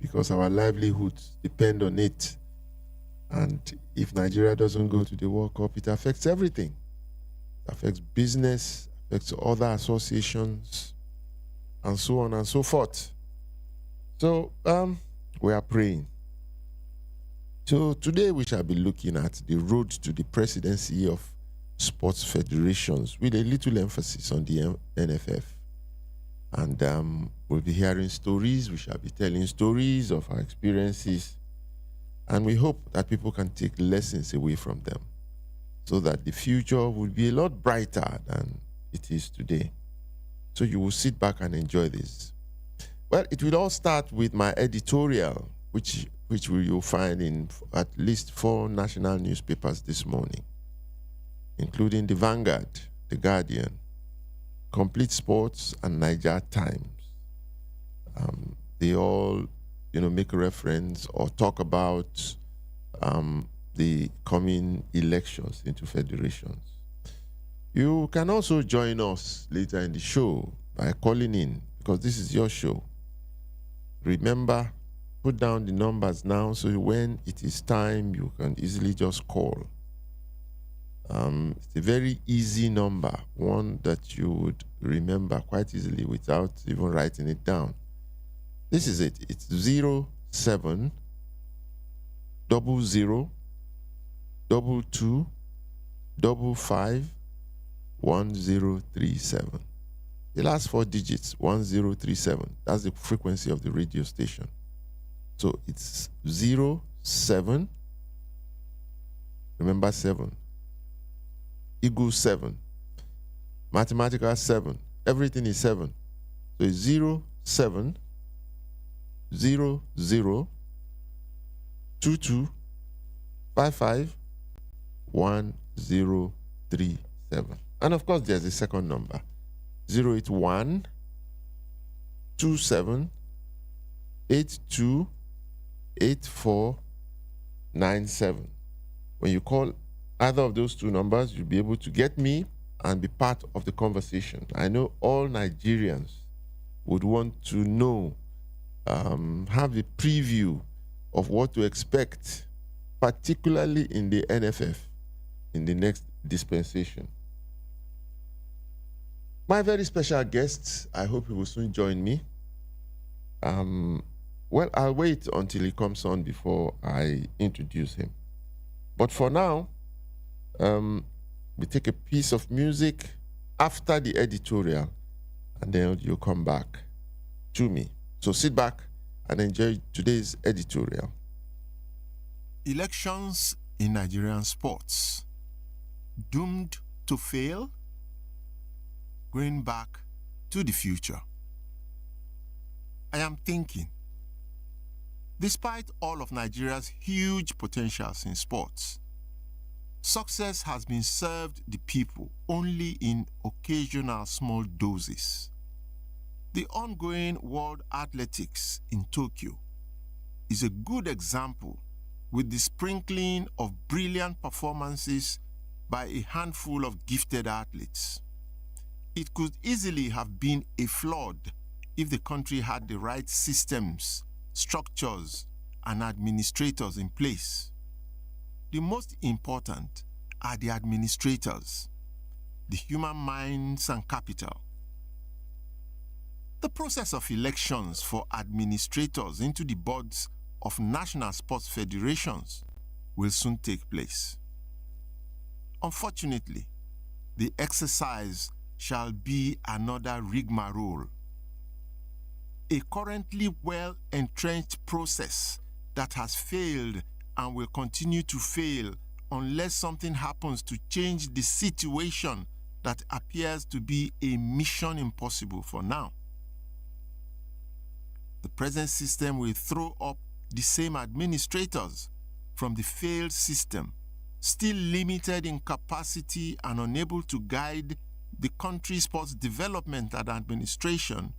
because our livelihoods depend on it. And if Nigeria doesn't go to the World Cup, it affects everything. It affects business, affects other associations, and so on and so forth. So we are praying. So today we shall be looking at the road to the presidency of sports federations with a little emphasis on the NFF. And we'll be hearing stories. We shall be telling stories of our experiences. And we hope that people can take lessons away from them so that the future will be a lot brighter than it is today. So you will sit back and enjoy this. Well, it will all start with my editorial, which you'll find in at least 4 national newspapers this morning, including the Vanguard, the Guardian, Complete Sports, and Niger Times. They all, make reference or talk about the coming elections into federations. You can also join us later in the show by calling in, because this is your show. Remember, put down the numbers now so when it is time, you can easily just call. It's a very easy number, one that you would remember quite easily without even writing it down. This is it. It's 07 00 22 55 1037. The last 4 digits, 1037. That's the frequency of the radio station. So it's 07. Remember 7. Eagle 7. Mathematical 7. Everything is 7. So it's 07 00 22 55 1037. And of course, there's a second number, 081 27 82 8497. When you call either of those 2 numbers, you'll be able to get me and be part of the conversation. I know all Nigerians would want to know, have a preview of what to expect, particularly in the NFF, in the next dispensation. My very special guest, I hope he will soon join me. Well, I'll wait until he comes on before I introduce him. But for now, we take a piece of music after the editorial, and then you'll come back to me. So sit back and enjoy today's editorial. Elections in Nigerian sports. Doomed to fail? Going back to the future. I am thinking, despite all of Nigeria's huge potentials in sports, success has been served the people only in occasional small doses. The ongoing World Athletics in Tokyo is a good example, with the sprinkling of brilliant performances by a handful of gifted athletes. It could easily have been a flood if the country had the right systems, structures, and administrators in place. The most important are the administrators, the human minds and capital. The process of elections for administrators into the boards of national sports federations will soon take place. Unfortunately, the exercise shall be another rigmarole. A currently well-entrenched process that has failed and will continue to fail unless something happens to change the situation that appears to be a mission impossible for now. The present system will throw up the same administrators from the failed system, still limited in capacity and unable to guide the country's sports development and administration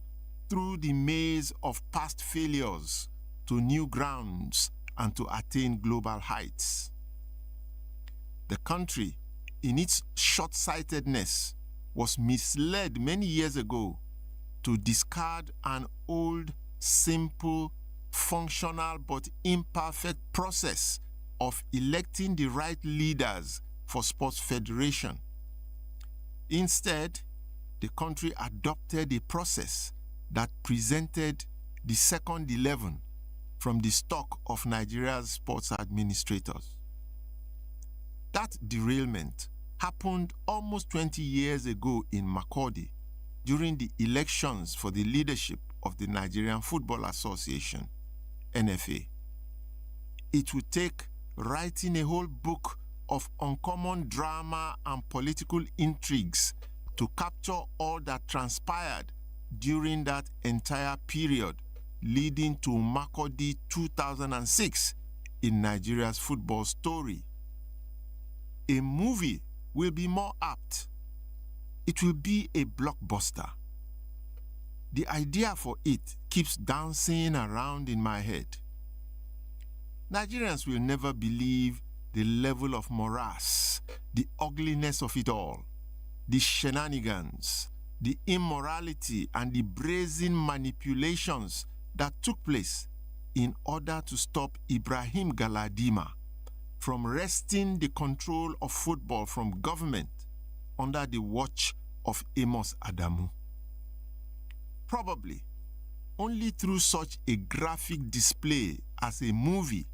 through the maze of past failures to new grounds and to attain global heights. The country, in its short-sightedness, was misled many years ago to discard an old, simple, functional but imperfect process of electing the right leaders for sports federation. Instead, the country adopted a process that presented the second 11 from the stock of Nigeria's sports administrators. That derailment happened almost 20 years ago in Makurdi during the elections for the leadership of the Nigerian Football Association, NFA. It would take writing a whole book of uncommon drama and political intrigues to capture all that transpired during that entire period leading to Makurdi 2006 in Nigeria's football story. A movie will be more apt. It will be a blockbuster. The idea for it keeps dancing around in my head. Nigerians will never believe the level of morass, the ugliness of it all, the shenanigans, the immorality, and the brazen manipulations that took place in order to stop Ibrahim Galadima from wresting the control of football from government under the watch of Amos Adamu. Probably, only through such a graphic display as a movie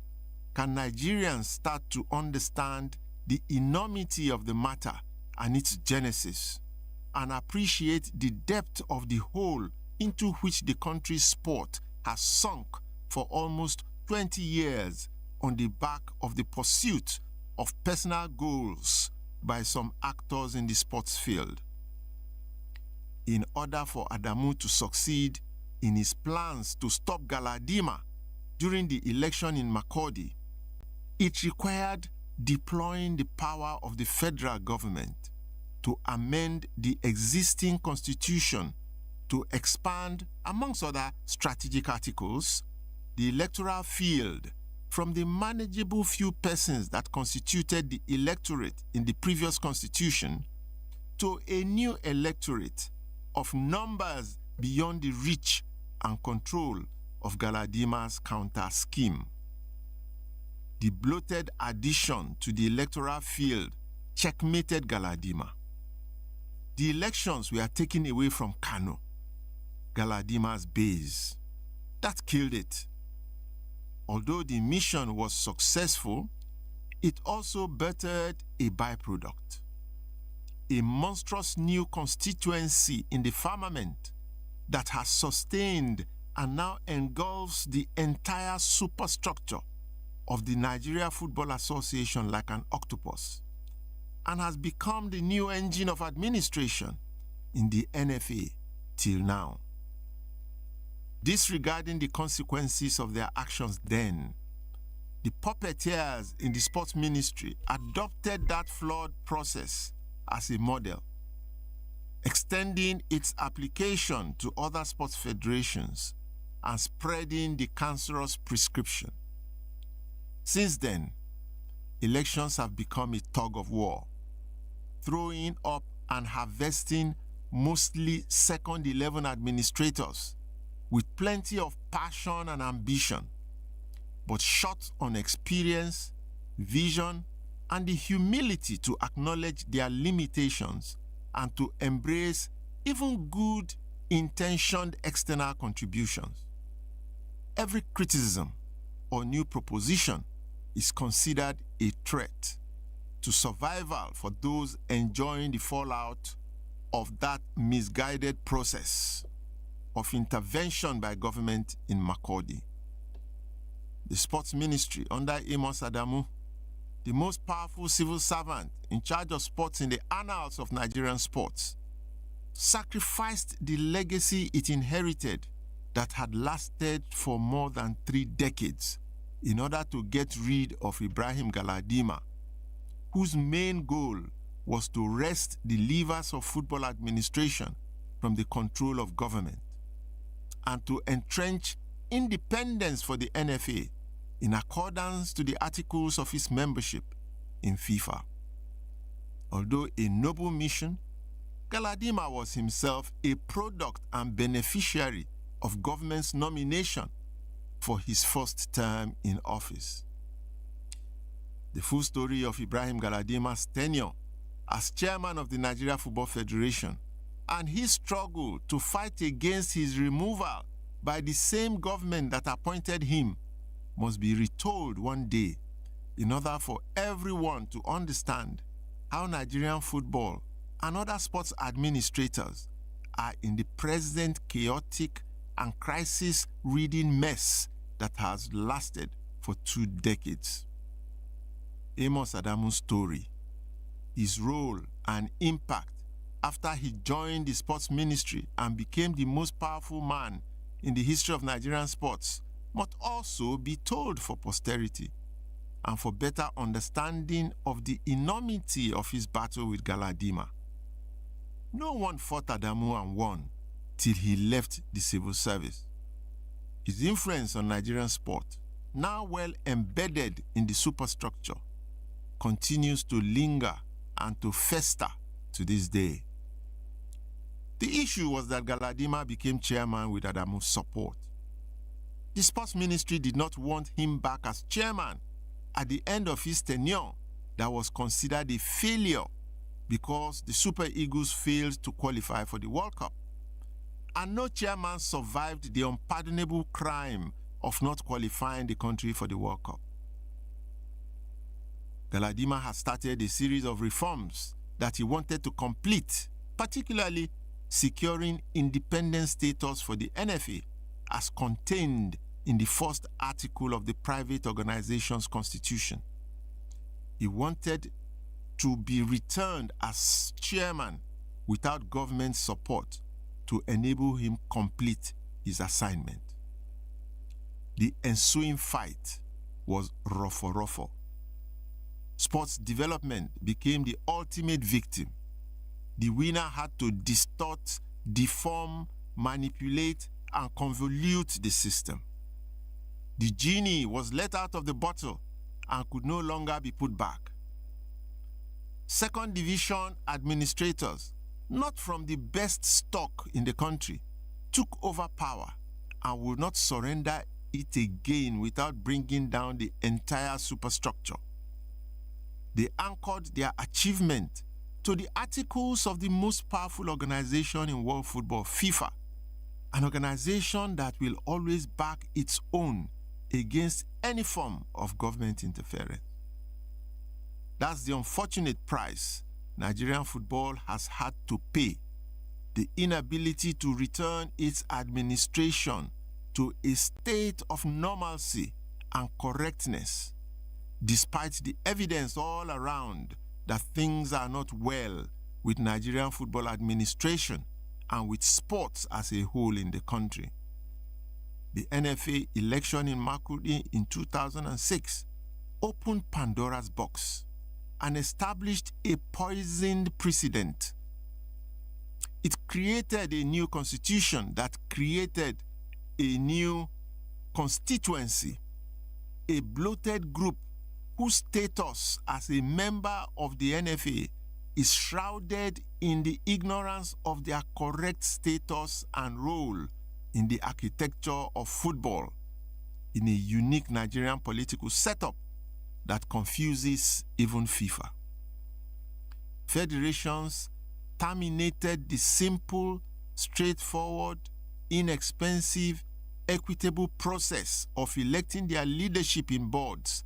can Nigerians start to understand the enormity of the matter and its genesis, and appreciate the depth of the hole into which the country's sport has sunk for almost 20 years on the back of the pursuit of personal goals by some actors in the sports field. In order for Adamu to succeed in his plans to stop Galadima during the election in Makurdi, it required deploying the power of the federal government to amend the existing constitution to expand, amongst other strategic articles, the electoral field from the manageable few persons that constituted the electorate in the previous constitution to a new electorate of numbers beyond the reach and control of Galadima's counter scheme. The bloated addition to the electoral field checkmated Galadima. The elections were taken away from Kano, Galadima's base. That killed it. Although the mission was successful, it also bettered a byproduct. A monstrous new constituency in the firmament that has sustained and now engulfs the entire superstructure of the Nigeria Football Association like an octopus, and has become the new engine of administration in the NFA till now. Disregarding the consequences of their actions then, the puppeteers in the sports ministry adopted that flawed process as a model, extending its application to other sports federations and spreading the cancerous prescription. Since then, elections have become a tug of war, throwing up and harvesting mostly second 11 administrators with plenty of passion and ambition, but short on experience, vision, and the humility to acknowledge their limitations and to embrace even good-intentioned external contributions. Every criticism or new proposition is considered a threat to survival for those enjoying the fallout of that misguided process of intervention by government in Makurdi. The sports ministry under Amos Adamu, the most powerful civil servant in charge of sports in the annals of Nigerian sports, sacrificed the legacy it inherited that had lasted for more than 3 decades in order to get rid of Ibrahim Galadima, whose main goal was to wrest the levers of football administration from the control of government and to entrench independence for the NFA in accordance to the articles of its membership in FIFA. Although a noble mission, Galadima was himself a product and beneficiary of government's nomination for his first term in office. The full story of Ibrahim Galadima's tenure as chairman of the Nigeria Football Federation and his struggle to fight against his removal by the same government that appointed him must be retold one day in order for everyone to understand how Nigerian football and other sports administrators are in the present chaotic and crisis-ridden mess that has lasted for 2 decades. Amos Adamu's story, his role and impact after he joined the sports ministry and became the most powerful man in the history of Nigerian sports, must also be told for posterity and for better understanding of the enormity of his battle with Galadima. No one fought Adamu and won till he left the civil service. His influence on Nigerian sport, now well embedded in the superstructure, continues to linger and to fester to this day. The issue was that Galadima became chairman with Adamu's support. The sports ministry did not want him back as chairman at the end of his tenure that was considered a failure because the Super Eagles failed to qualify for the World Cup. And no chairman survived the unpardonable crime of not qualifying the country for the World Cup. Galadima has started a series of reforms that he wanted to complete, particularly securing independent status for the NFA as contained in the first article of the private organization's constitution. He wanted to be returned as chairman without government support to enable him complete his assignment. The ensuing fight was rough. Sports development became the ultimate victim. The winner had to distort, deform, manipulate, and convolute the system. The genie was let out of the bottle and could no longer be put back. Second division administrators, not from the best stock in the country, took over power and would not surrender it again without bringing down the entire superstructure. They anchored their achievement to the articles of the most powerful organization in world football, FIFA, an organization that will always back its own against any form of government interference. That's the unfortunate price Nigerian football has had to pay, the inability to return its administration to a state of normalcy and correctness, despite the evidence all around that things are not well with Nigerian football administration and with sports as a whole in the country. The NFA election in Makurdi in 2006 opened Pandora's box and established a poisoned precedent. It created a new constitution that created a new constituency, a bloated group whose status as a member of the NFA is shrouded in the ignorance of their correct status and role in the architecture of football, in a unique Nigerian political setup that confuses even FIFA. Federations terminated the simple, straightforward, inexpensive, equitable process of electing their leadership in boards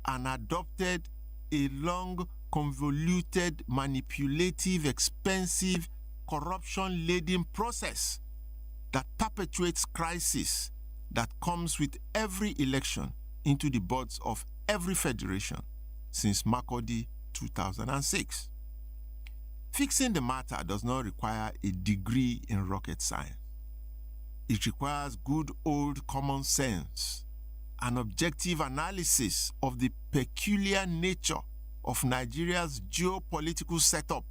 and adopted a long, convoluted, manipulative, expensive, corruption-laden process that perpetuates crisis that comes with every election into the boards of every federation since Makurdi 2006. Fixing the matter does not require a degree in rocket science. It requires good old common sense, an objective analysis of the peculiar nature of Nigeria's geopolitical setup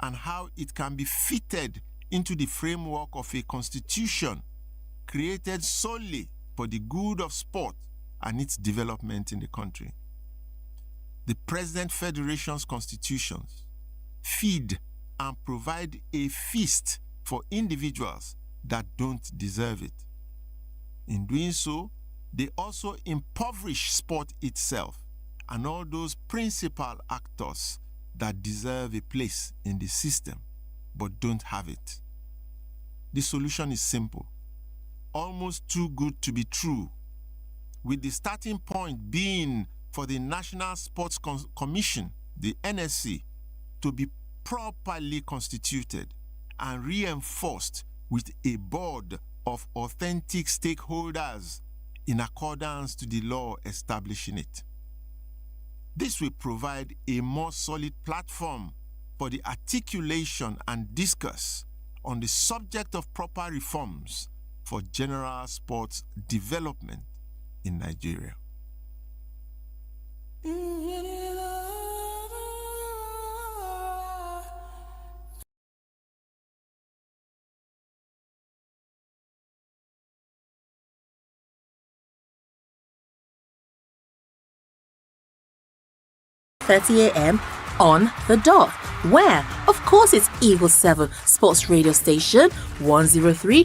and how it can be fitted into the framework of a constitution created solely for the good of sport and its development in the country. The present federation's constitutions feed and provide a feast for individuals that don't deserve it. In doing so, they also impoverish sport itself and all those principal actors that deserve a place in the system but don't have it. The solution is simple, almost too good to be true, with the starting point being for the National Sports Commission, the NSC, to be properly constituted and reinforced with a board of authentic stakeholders in accordance to the law establishing it. This will provide a more solid platform for the articulation and discourse on the subject of proper reforms for general sports development in Nigeria. 30 a.m. on the dot. Where? Of course, it's Eagle 7 Sports Radio Station, 103.7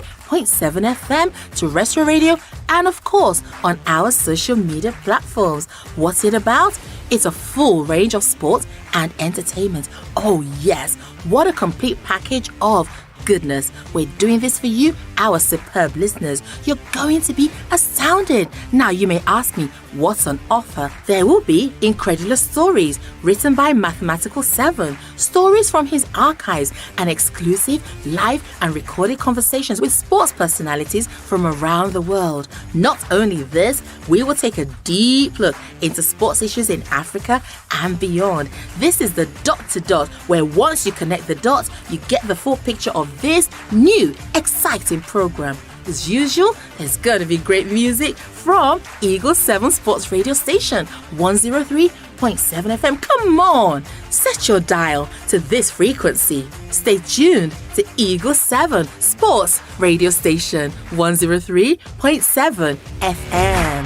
FM, terrestrial radio, and of course, on our social media platforms. What's it about? It's a full range of sports and entertainment. Oh yes, what a complete package of goodness. We're doing this for you, our superb listeners. You're going to be astounded. Now you may ask me, what's on offer? There will be incredulous stories written by Mathematical 7, stories from his archives, and exclusive live and recorded conversations with sports personalities from around the world. Not only this, we will take a deep look into sports issues in Africa and beyond. This is the dot to dot, where once you connect the dots, you get the full picture of this new, exciting program. As usual, there's going to be great music from Eagle 7 Sports Radio Station, 103.7 FM. Come on, set your dial to this frequency. Stay tuned to Eagle 7 Sports Radio Station, 103.7 FM.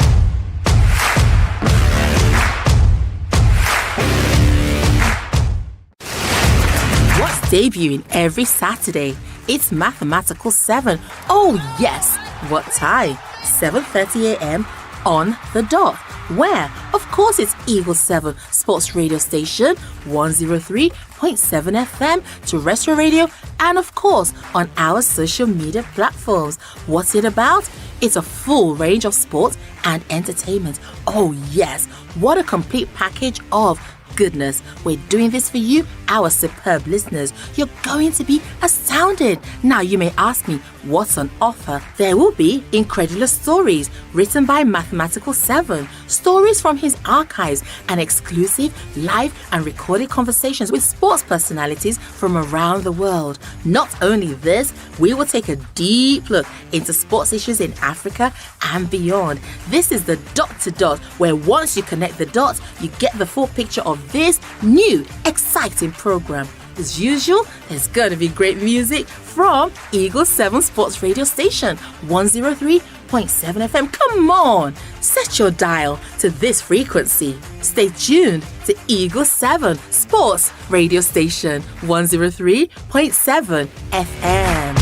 What's debuting every Saturday? It's Mathematical 7. Oh yes, what time? 7:30 a.m. on the dot. Where? Of course, it's Eagle 7 Sports Radio Station, 103.7 FM, terrestrial radio, and of course, on our social media platforms. What's it about? It's a full range of sports and entertainment. Oh yes, what a complete package of goodness. We're doing this for you, our superb listeners. You're going to be astounded. Now you may ask me, what's on offer? There will be incredulous stories written by Mathematical 7, stories from his archives, and exclusive live and recorded conversations with sports personalities from around the world. Not only this, we will take a deep look into sports issues in Africa and beyond. This is the dot to dot, where once you connect the dots, you get the full picture of this new, exciting program. As usual, there's going to be great music from Eagle 7 Sports Radio Station, 103.7 FM. Come on, set your dial to this frequency. Stay tuned to Eagle 7 Sports Radio Station, 103.7 FM.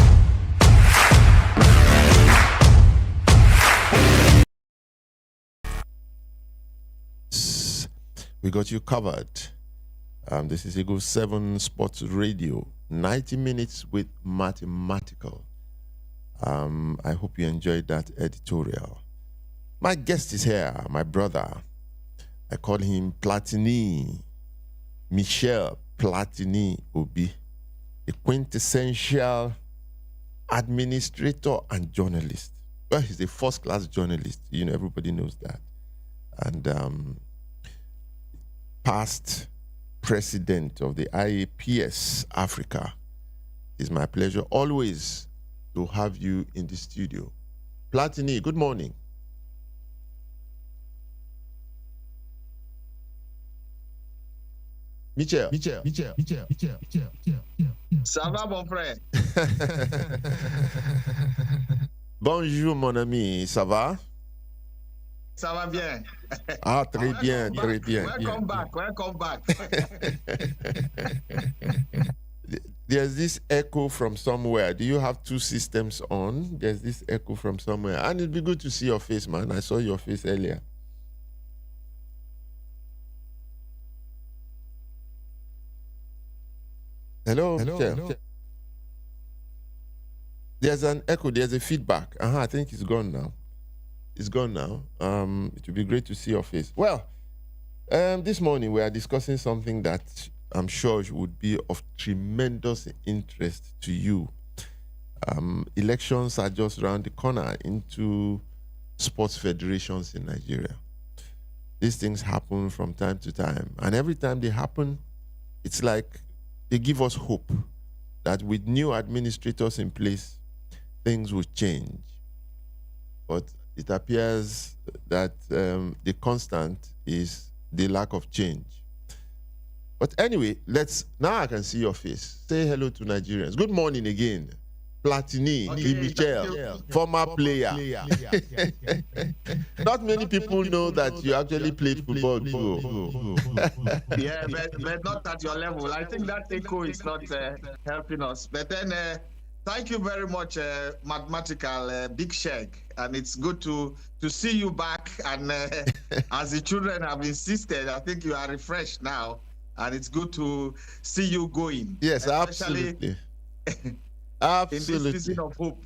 We got you covered. This is Eagle 7 Sports Radio, 90 minutes with mathematical. I hope you enjoyed that editorial. My guest is here, my brother. I call him Platini, Michel Platini Obi, a quintessential administrator and journalist. Well, he's a first-class journalist. You know, everybody knows that. And past president of the IAPS Africa. It's my pleasure always to have you in the studio. Platini, good morning. Michel. Ça va, mon frère? Bonjour, mon ami. Ça va? Ça va bien. Ah, très bien, très bien. Welcome back. There's this echo from somewhere. Do you have two systems on? There's this echo from somewhere. And it'd be good to see your face, man. I saw your face earlier. Hello? Hello. There's an echo. There's a feedback. I think it's gone now. It's gone now. It would be great to see your face. Well, this morning we are discussing something that I'm sure would be of tremendous interest to you. Elections are just around the corner into sports federations in Nigeria. These things happen from time to time. And every time they happen, it's like they give us hope that with new administrators in place, things will change. But it appears that the constant is the lack of change. But anyway, now I can see your face. Say hello to Nigerians. Good morning again. Platini, Michel, former player. Not many people know that you actually played football too. Yeah, but not at your level. I think that echo is not helping us. But then, thank you very much, mathematical Big Sheg. And it's good to see you back. And as the children have insisted, I think you are refreshed now. And it's good to see you going. Yes, absolutely. Absolutely. In this season of hope.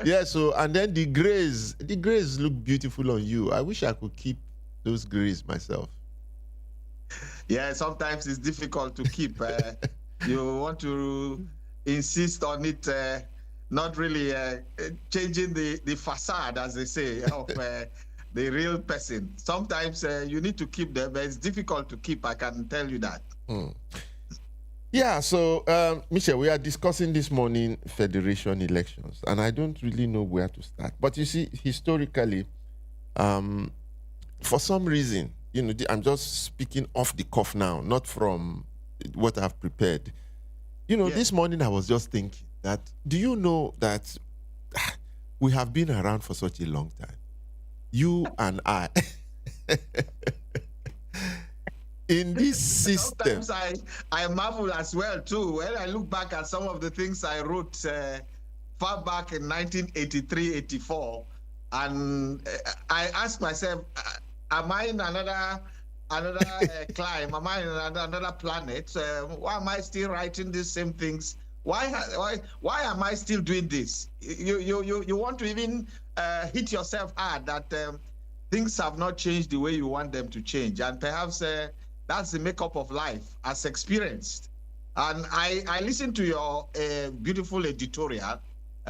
Yeah, so, and then the grays look beautiful on you. I wish I could keep those grays myself. Yeah, sometimes it's difficult to keep. You want to insist on it, not really changing the facade, as they say, of the real person. Sometimes you need to keep them, but it's difficult to keep, I can tell you that. Yeah, so, Michelle, we are discussing this morning federation elections, and I don't really know where to start. But you see, historically, for some reason, I'm just speaking off the cuff now, not from what I've prepared. This morning I was just thinking that, do you know that we have been around for such a long time? You and I. In this system. Sometimes I marvel as well, too. When I look back at some of the things I wrote far back in 1983, 84, and I ask myself, am I in another climb? Am I in another planet? Why am I still writing these same things? Why am I still doing this? You want to even hit yourself hard that things have not changed the way you want them to change, and perhaps that's the makeup of life as experienced. And I listened to your beautiful editorial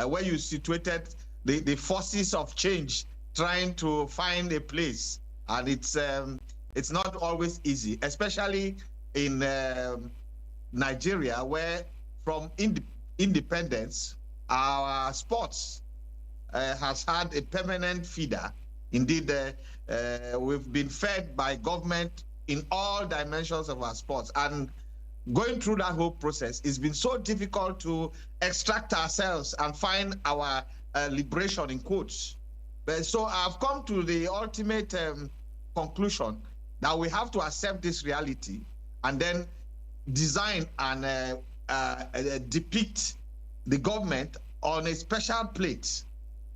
where you situated the forces of change trying to find a place, and it's not always easy, especially in Nigeria, where from independence our sports has had a permanent feeder. Indeed, we've been fed by government in all dimensions of our sports. And going through that whole process, it's been so difficult to extract ourselves and find our liberation, in quotes. But so I've come to the ultimate conclusion that we have to accept this reality and then design and depict the government on a special plate.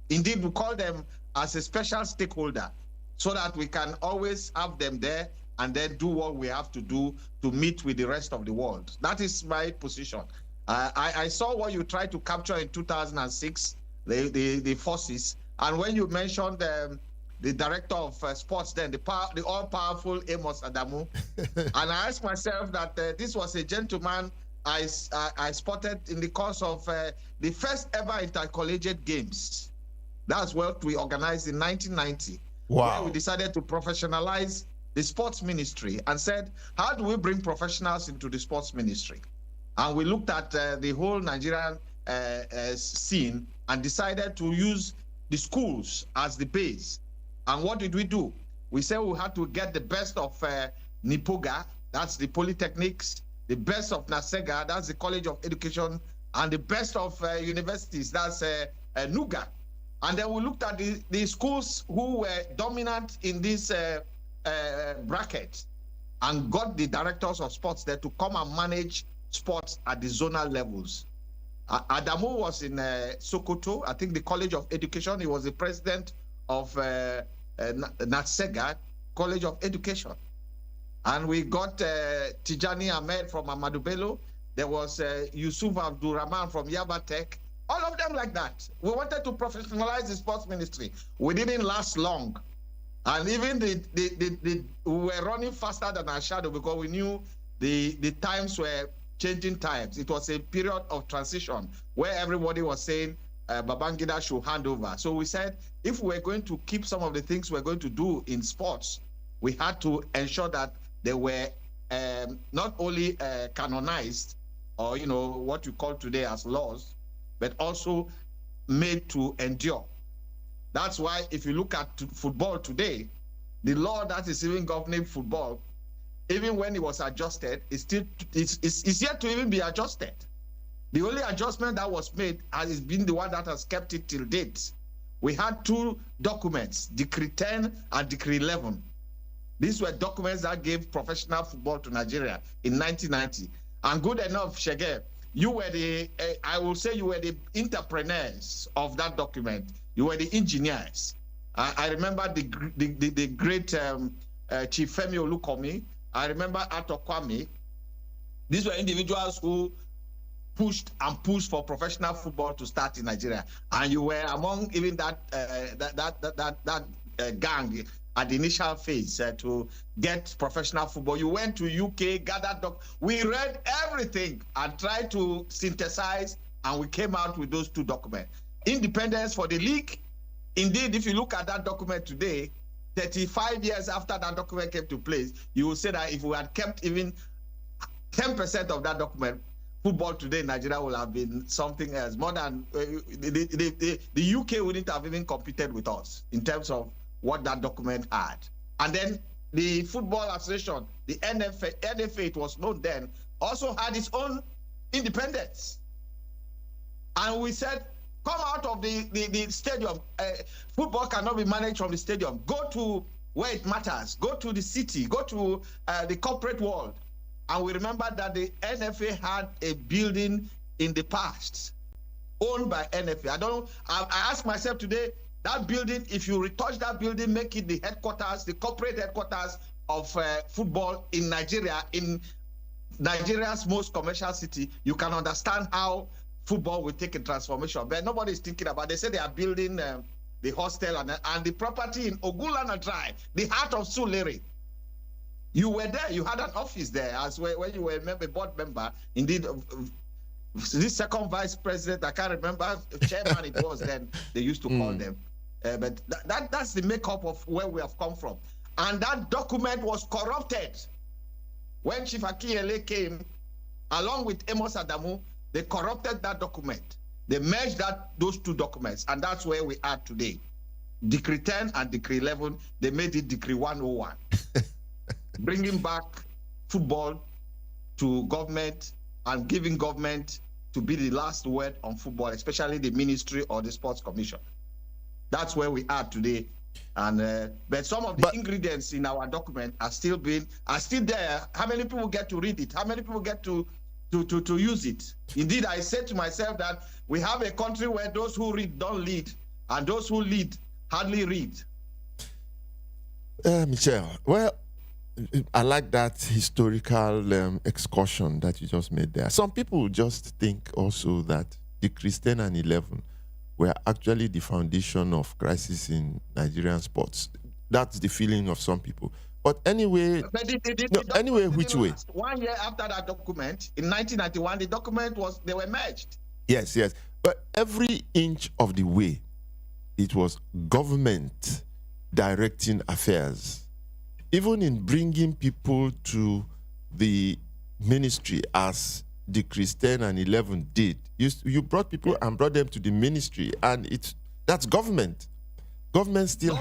Indeed, we call them as a special stakeholder so that we can always have them there and then do what we have to do to meet with the rest of the world. That is my position. I saw what you tried to capture in 2006, the forces. And when you mentioned the director of sports then, the all-powerful Amos Adamu, and I asked myself that this was a gentleman I spotted in the course of the first ever intercollegiate games. That's what we organized in 1990. Wow. Where we decided to professionalize the sports ministry and said, how do we bring professionals into the sports ministry? And we looked at the whole Nigerian scene and decided to use the schools as the base. And what did we do? We said we had to get the best of Nipoga, that's the polytechnics, the best of Nasega, that's the College of Education, and the best of universities, that's Nuga. And then we looked at the schools who were dominant in this bracket and got the directors of sports there to come and manage sports at the zonal levels. Adamu was in Sokoto, I think the College of Education. He was the president of Natsega College of Education. And we got Tijani Ahmed from Ahmadu Bello. There was Yusuf Abdurrahman from Yaba Tech. All of them like that. We wanted to professionalize the sports ministry. We didn't last long. And even we were running faster than our shadow because we knew the times were changing times. It was a period of transition where everybody was saying Babangida should hand over. So we said, if we're going to keep some of the things we're going to do in sports, we had to ensure that they were not only canonized or, what you call today as laws, but also made to endure. That's why if you look at football today, the law that is even governing football, even when it was adjusted, it's yet to even be adjusted. The only adjustment that was made has been the one that has kept it till date. We had two documents, Decree 10 and Decree 11. These were documents that gave professional football to Nigeria in 1990. And good enough, Shege, you were I will say you were the entrepreneurs of that document. You were the engineers. I remember the great Chief Femi Olukomi. I remember Ato Kwame. These were individuals who pushed for professional football to start in Nigeria. And you were among even that gang at the initial phase to get professional football. You went to UK, gathered we read everything and tried to synthesize, and we came out with those two documents. Independence for the league. Indeed, if you look at that document today, 35 years after that document came to place, you will say that if we had kept even 10% of that document, football today in Nigeria would have been something else. More than the UK wouldn't have even competed with us in terms of what that document had. And then the Football Association, the NFA, it was known then, also had its own independence. And we said, come out of the stadium. Football cannot be managed from the stadium. Go to where it matters. Go to the city. Go to the corporate world. And we remember that the NFA had a building in the past owned by NFA. I ask myself today, that building, if you retouch that building, make it the headquarters, the corporate headquarters of football in Nigeria, in Nigeria's most commercial city, you can understand how football will take a transformation. But nobody is thinking about it. They say they are building the hostel and the property in Ogulana Drive, the heart of Sulere. You were there. You had an office there as when you were a board member. Indeed, this second vice president, I can't remember, chairman it was then, they used to call them. But that's the makeup of where we have come from. And that document was corrupted. When Chief Akinyele came, along with Amos Adamu, they corrupted that document. They merged those two documents, and that's where we are today. Decree 10 and Decree 11, they made it Decree 101. Bringing back football to government and giving government to be the last word on football, especially the ministry or the sports commission. That's where we are today. And but some of the ingredients in our document are still there. How many people get to read it? How many people get to use it? Indeed, I said to myself that we have a country where those who read don't lead, and those who lead hardly read. Michel, well, I like that historical excursion that you just made there. Some people just think also that Decrees 10 and 11 were actually the foundation of crisis in Nigerian sports. That's the feeling of some people. But anyway, which way? 1 year after that document, in 1991, the document they were merged. Yes. But every inch of the way, it was government directing affairs. Even in bringing people to the ministry, as Decrees 10 and 11 did, you brought people and brought them to the ministry, and that's government. Government still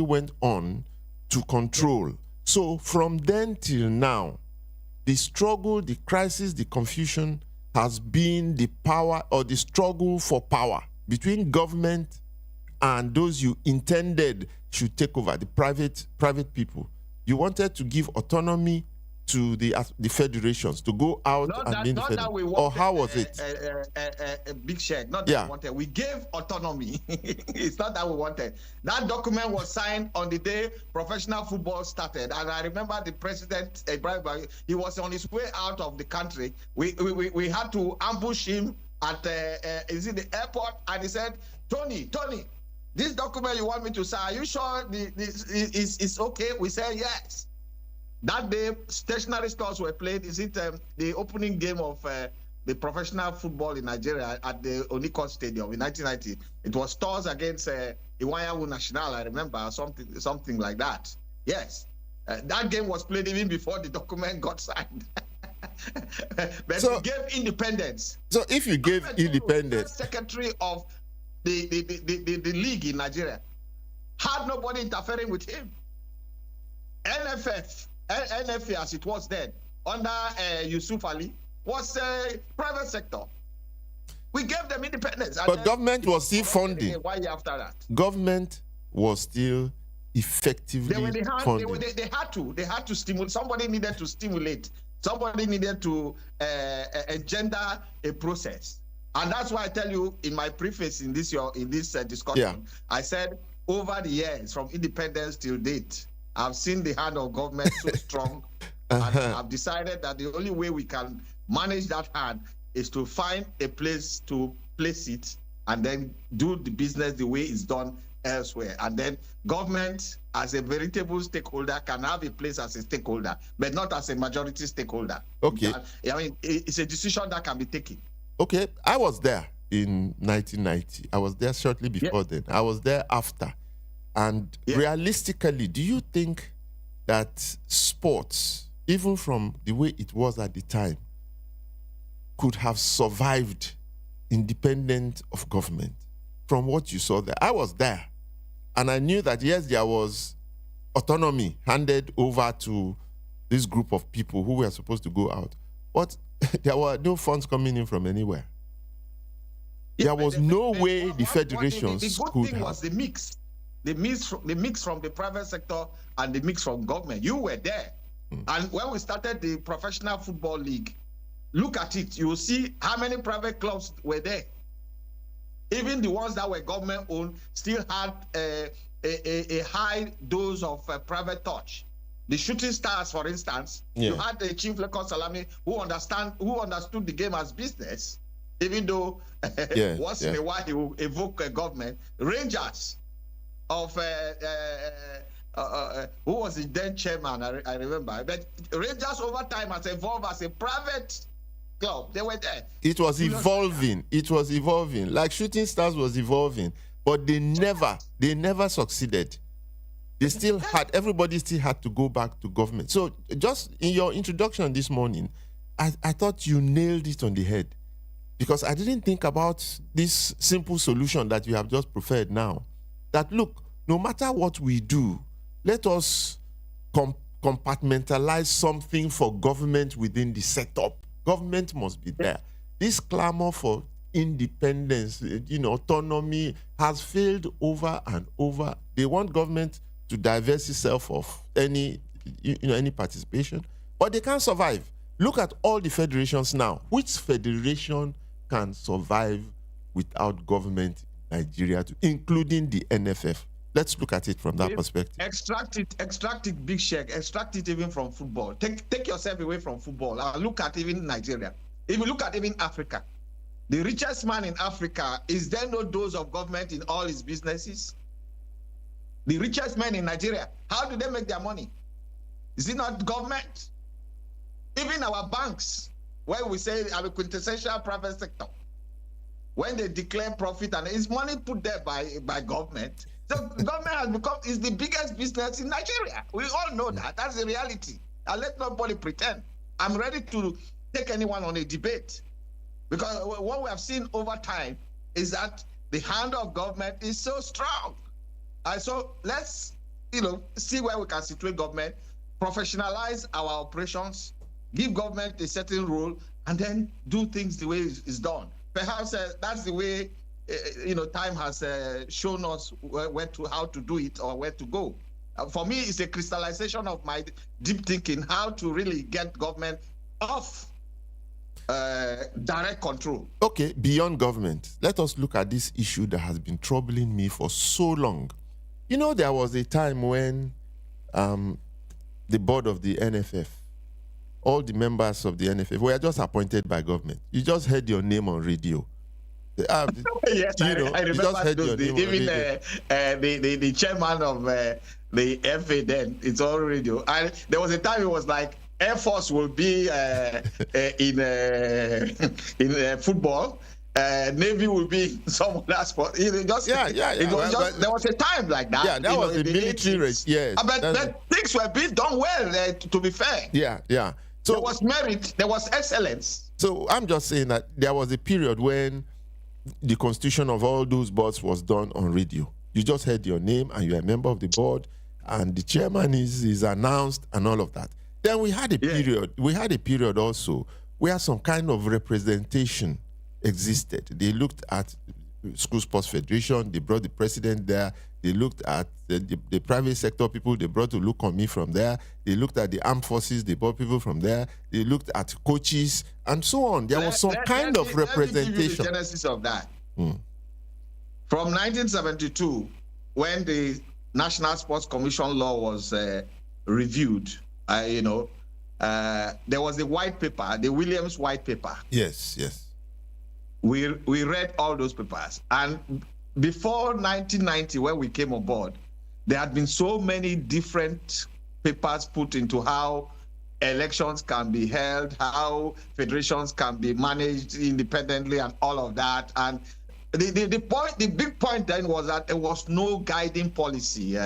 went on to control. So from then till now, the struggle, the crisis, the confusion has been the power or the struggle for power between government and those you intended should take over, the private people. You wanted to give autonomy to the federations to go out and be not that we or wanted, how was it? A big check. Not that Yeah. we wanted. We gave autonomy. It's not that we wanted. That document was signed on the day professional football started, and I remember the president, Ibrahim, he was on his way out of the country. We had to ambush him at is it the airport, and he said, Tony, this document you want me to sign? Are you sure this is okay? We said yes. That day, stationary stores were played. Is it the opening game of the professional football in Nigeria at the Onikon Stadium in 1990? It was stores against Iwanyawu National, I remember, something like that. Yes. That game was played even before the document got signed. But So- we gave independence. So if you gave independence, Secretary of the league in Nigeria had nobody interfering with him. NFA, as it was then, under Yusuf Ali, was a private sector. We gave them independence. And but then government was still funding. 1 year after that. Government was still effectively funding. They had to stimulate. Somebody needed to stimulate. Somebody needed to engender a process. And that's why I tell you in my preface in this discussion, Yeah. I said over the years, from independence till date, I've seen the hand of government so strong, and I've decided that the only way we can manage that hand is to find a place to place it and then do the business the way it's done elsewhere. And then government, as a veritable stakeholder, can have a place as a stakeholder, but not as a majority stakeholder. Okay. I mean, it's a decision that can be taken. Okay, I was there in 1990. I was there shortly before then. I was there after. And realistically, do you think that sports, even from the way it was at the time, could have survived independent of government? From what you saw there, I was there. And I knew that, yes, there was autonomy handed over to this group of people who were supposed to go out. But there were no funds coming in from anywhere. There was no way the federations the good could thing have. was the mix. The mix from the private sector and the mix from government. You were there. And when we started the professional football league, look at it. You will see how many private clubs were there. Even the ones that were government owned still had a high dose of private touch. The Shooting Stars, for instance, you had the Chief Lekon Salami who understood the game as business, even though once in a while he will evoke a government. Rangers of who was the then chairman, I remember. But Rangers over time has evolved as a private club. They were there. It was evolving. It was evolving. Like Shooting Stars was evolving, but they never succeeded. They still had, everybody still had to go back to government. So just in your introduction this morning, I thought you nailed it on the head, because I didn't think about this simple solution that you have just preferred now. That look, no matter what we do, let us compartmentalize something for government within the setup. Government must be there. This clamor for independence, autonomy has failed over and over. They want government to divest itself of any participation, but they can't survive. Look at all the federations now. Which federation can survive without government in Nigeria, including the NFF? Let's look at it from that perspective. Extract it, big check. Extract it even from football. Take yourself away from football and look at even Nigeria. If you look at even Africa, the richest man in Africa, is there no dose of government in all his businesses? The richest men in Nigeria, how do they make their money? Is it not government? Even our banks, where we say are a quintessential private sector, when they declare profit and it's money put there by government. So government has become is the biggest business in Nigeria. We all know that. That's the reality. And let nobody pretend. I'm ready to take anyone on a debate, because what we have seen over time is that the hand of government is so strong. And so let's, see where we can situate government, professionalize our operations, give government a certain role, and then do things the way it's done. Perhaps that's the way, time has shown us how to do it or where to go. For me, it's a crystallization of my deep thinking how to really get government off direct control. Okay, beyond government, let us look at this issue that has been troubling me for so long. You know, there was a time when the board of the NFF, all the members of the NFF were just appointed by government. You just heard your name on radio. Yes, I remember those days. Even the chairman of the FA then, it's all radio. And there was a time it was like Air Force will be in football. Navy will be in some other sport. There was a time like that. Yeah, that was the military race. Yes, but things were being done well. To be fair. Yeah. So there was merit. There was excellence. So I'm just saying that there was a period when the constitution of all those boards was done on radio. You just heard your name and you're a member of the board, and the chairman is announced and all of that. Then we had a period. We had a period also where some kind of representation existed. They looked at School Sports Federation. They brought the president there. They looked at the private sector people. They brought to look on me from there. They looked at the armed forces. They brought people from there. They looked at coaches and so on. There was some kind of representation. Let me give you the genesis of that. From 1972, when the National Sports Commission law was reviewed, there was the white paper, the Williams white paper. Yes. We read all those papers. And before 1990, when we came on board, there had been so many different papers put into how elections can be held, how federations can be managed independently, and all of that. And the big point then was that there was no guiding policy,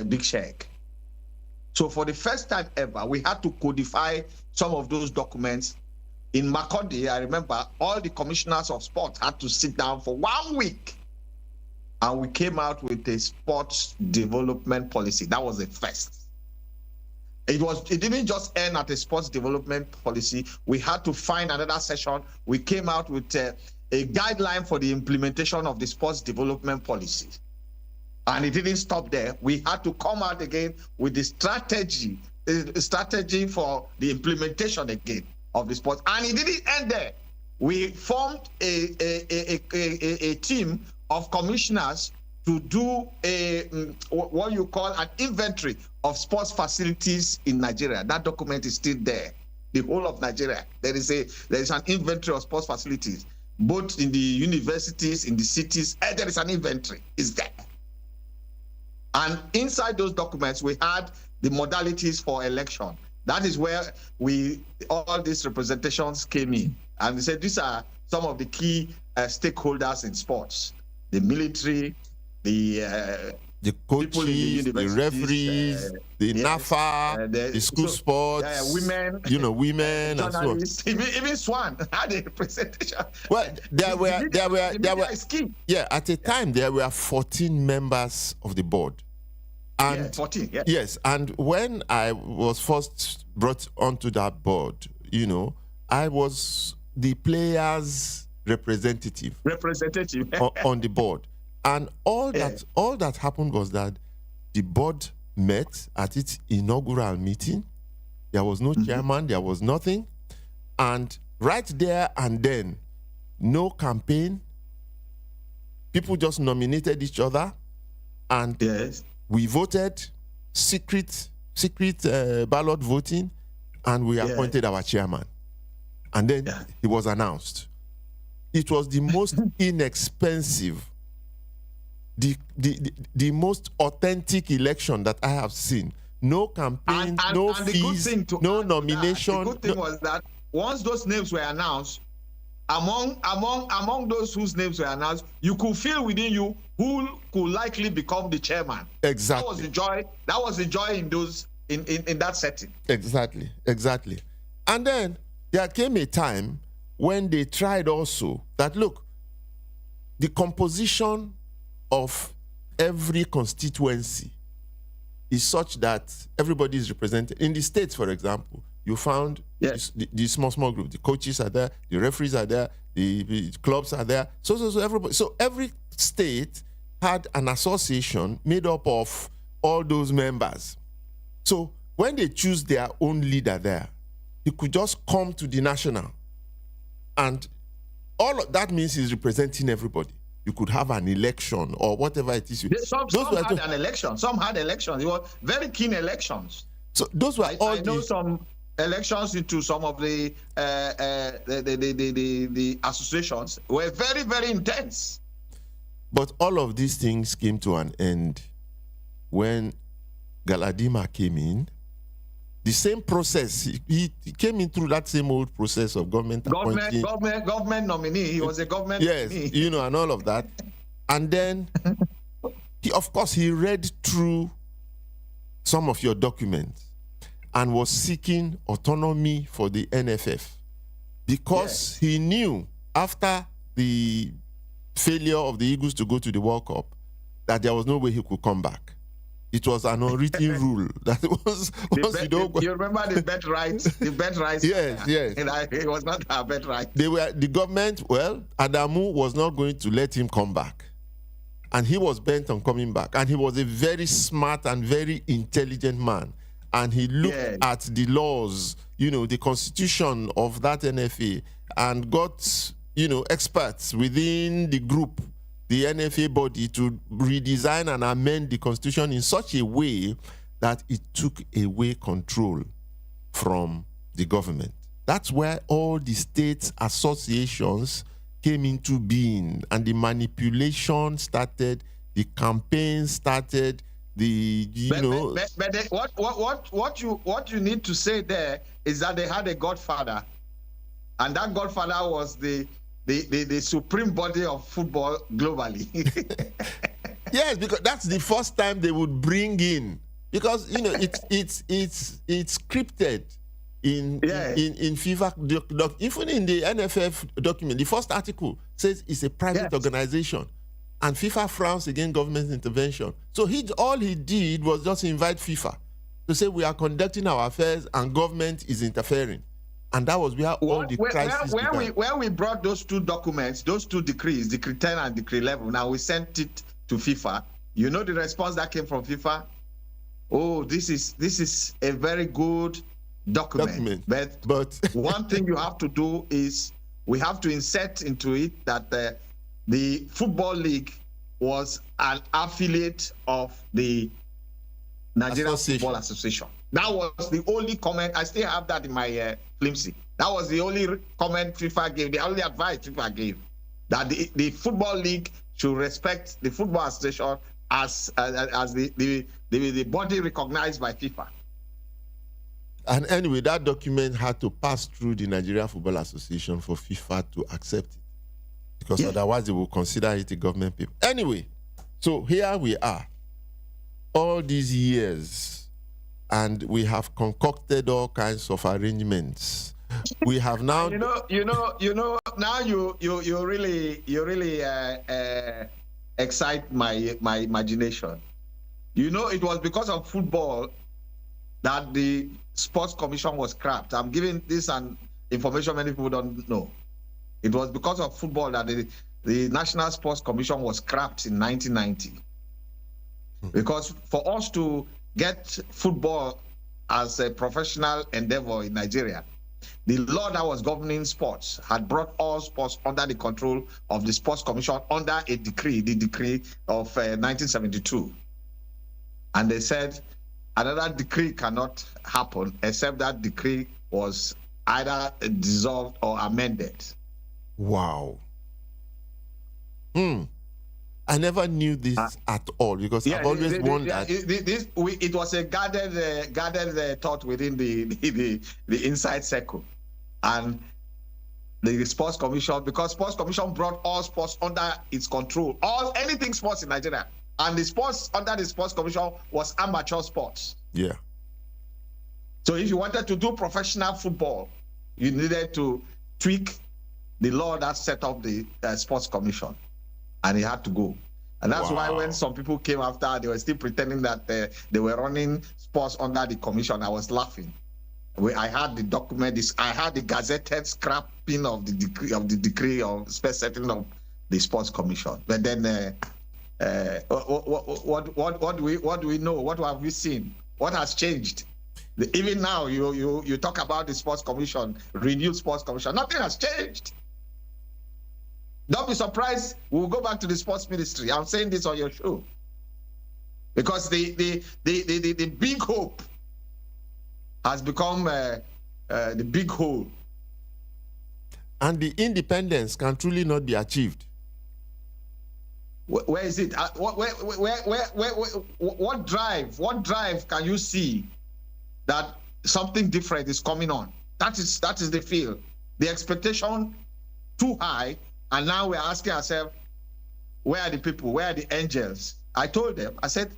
Big Sheikh. So for the first time ever, we had to codify some of those documents. In Makurdi, I remember all the commissioners of sports had to sit down for 1 week, and we came out with a sports development policy. That was the first. It didn't just end at a sports development policy. We had to find another session. We came out with a guideline for the implementation of the sports development policy. And it didn't stop there. We had to come out again with the strategy for the implementation again of the sport. And it didn't end there. We formed a team of commissioners to do what you call an inventory of sports facilities in Nigeria. That document is still there. The whole of Nigeria. There is an inventory of sports facilities, both in the universities, in the cities. There is an inventory. It's there. And inside those documents, we had the modalities for election. That is where all these representations came in. And they said these are some of the key stakeholders in sports: the military, the coaches, the referees, the NAFA, the school sports, women, women, and so on. Even Swan had a representation. Well, there were at a time there were 14 members of the board. And 14, yeah. Yes, and when I was first brought onto that board, I was the players' representative on the board. And all that happened was that the board met at its inaugural meeting. There was no chairman, there was nothing. And right there and then, no campaign. People just nominated each other. And we voted secret ballot voting, and we appointed our chairman. And then he was announced. It was the most inexpensive, the most authentic election that I have seen. No campaign, no fees, no nomination. The good thing was that once those names were announced, among those whose names were announced, you could feel within you who could likely become the chairman. Exactly. That was the joy in that setting. Exactly. And then there came a time when they tried also that, look, the composition of every constituency is such that everybody is represented. In the states, for example, you found the small group. The coaches are there, the referees are there, the clubs are there. So everybody. So every state had an association made up of all those members. So when they choose their own leader there, he could just come to the national, and all of that means he's representing everybody. You could have an election or whatever it is. Some had an election. Some had elections. It was very keen elections. So those were all. I know some elections into some of the associations were very, very intense. But all of these things came to an end when Galadima came in. The same process, he came in through that same old process of government nominee. He was a government nominee. Yes, and all of that. And then, he read through some of your documents and was seeking autonomy for the NFF because he knew after the failure of the Eagles to go to the World Cup that there was no way he could come back. It was an unwritten rule that was you remember the bet rights? The bet rights. Yes. It was not our bet right. The government. Well, Adamu was not going to let him come back, and he was bent on coming back. And he was a very smart and very intelligent man. And he looked at the laws, the constitution of that NFA, and got experts within the group, the NFA body, to redesign and amend the constitution in such a way that it took away control from the government. That's where all the state associations came into being, and the manipulation started, the campaign started, what you need to say there is that they had a godfather, and that godfather was the supreme body of football globally. Yes, because that's the first time they would bring in, because it's scripted in FIFA even in the NFF document. The first article says it's a private organization, and FIFA frowns against government intervention. So all he did was just invite FIFA to say we are conducting our affairs and government is interfering. And that was where all the crisis began. Where we brought those two documents, those two decrees, Decree 10 and Decree 11, now we sent it to FIFA. You know the response that came from FIFA? Oh, this is a very good document. But one thing you have to do is we have to insert into it that the Football League was an affiliate of the Nigerian Football Association. That was the only comment. I still have that in my flimsy. That was the only comment FIFA gave, the only advice FIFA gave, that the Football League should respect the Football Association as the body recognized by FIFA. And anyway, that document had to pass through the Nigerian Football Association for FIFA to accept it, because otherwise they will consider it a government paper. Anyway, so here we are, all these years, and we have concocted all kinds of arrangements. We have now, now you really excite my imagination. It was because of football that the Sports Commission was scrapped. I'm giving this an information many people don't know. It was because of football that the National Sports Commission was scrapped in 1990. Because for us to get football as a professional endeavor in Nigeria, the law that was governing sports had brought all sports under the control of the Sports Commission under a decree, the decree of 1972. And they said another decree cannot happen except that decree was either dissolved or amended. Wow. I never knew this at all, because I've always wondered. It was a guarded thought within the inside circle, and the Sports Commission, because Sports Commission brought all sports under its control, anything sports in Nigeria, and the sports under the Sports Commission was amateur sports. Yeah. So if you wanted to do professional football, you needed to tweak the law that set up the Sports Commission. And he had to go. And that's why when some people came after, they were still pretending that they were running sports under the commission. I was laughing. I had the document. I had the gazetted scrapping of the decree of space setting of the Sports Commission. But then What do we know? What have we seen? What has changed? Even now, you talk about the Sports Commission, renewed Sports Commission. Nothing has changed. Don't be surprised. We'll go back to the Sports Ministry. I'm saying this on your show because the big hope has become the big hole. And the independence can truly not be achieved. Where is it? What drive can you see that something different is coming on? That is the feel. The expectation too high, and now we're asking ourselves, where are the people? Where are the angels? I told them, I said,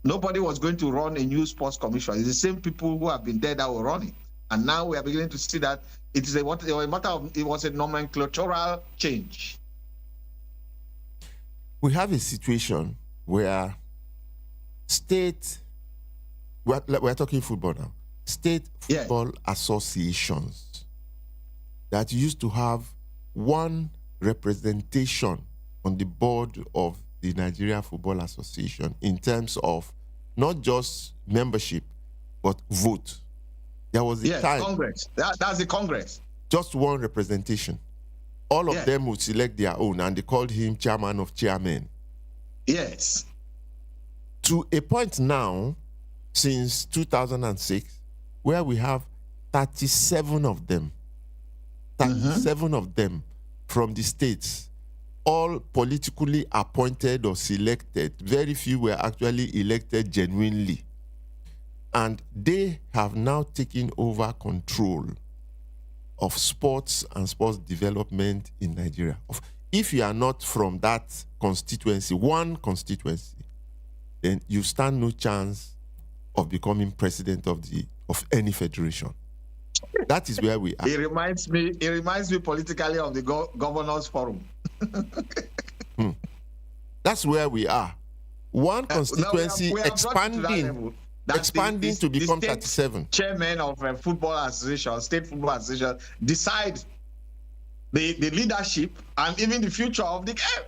nobody was going to run a new sports commission. It's the same people who have been there that were running. And now we are beginning to see that it is a matter of, it was a nomenclatural change. We have a situation where we're talking football now, state football associations that used to have one representation on the board of the Nigerian Football Association in terms of not just membership, but vote. There was a time. Congress. That's the Congress. Just one representation. All of them would select their own, and they called him chairman of chairmen. Yes. To a point now, since 2006, where we have 37 of them. 37 of them from the states, all politically appointed or selected. Very few were actually elected genuinely. And they have now taken over control of sports and sports development in Nigeria. If you are not from that constituency, one constituency, then you stand no chance of becoming president of any federation. That is where we are. It reminds me politically of the governors forum. That's where we are. One constituency expanding to become 37. Chairman of a football association, state football association, decide the leadership and even the future of the game.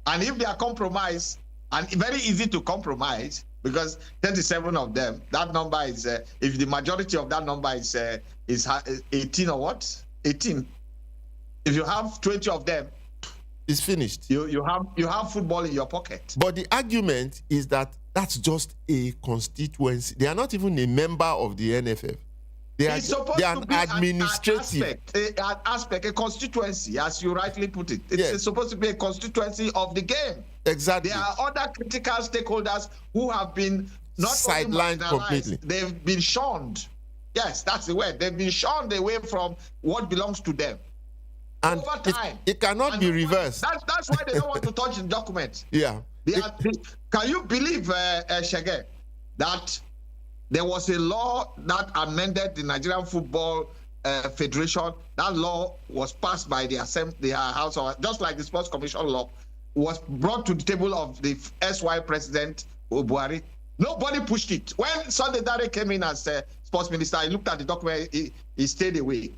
And if they are compromised, and very easy to compromise, because 37 of them, that number is, if the majority of that number is 18 or what? 18. If you have 20 of them, it's finished. You have football in your pocket. But the argument is that that's just a constituency. They are not even a member of the NFF. They are an administrative aspect, a constituency, as you rightly put it. It's supposed to be a constituency of the game. Exactly. There are other critical stakeholders who have been not sidelined completely. They've been shunned. Yes, that's the word. They've been shunned away from what belongs to them. And over time, it cannot be reversed. That's why they don't want to touch the document. Yeah. Can you believe, Shege, that there was a law that amended the Nigerian Football Federation? That law was passed by the House, just like the Sports Commission law, was brought to the table of the SY President Buhari. Nobody pushed it. When Sunday Dare came in as sports minister, he looked at the document, he stayed away.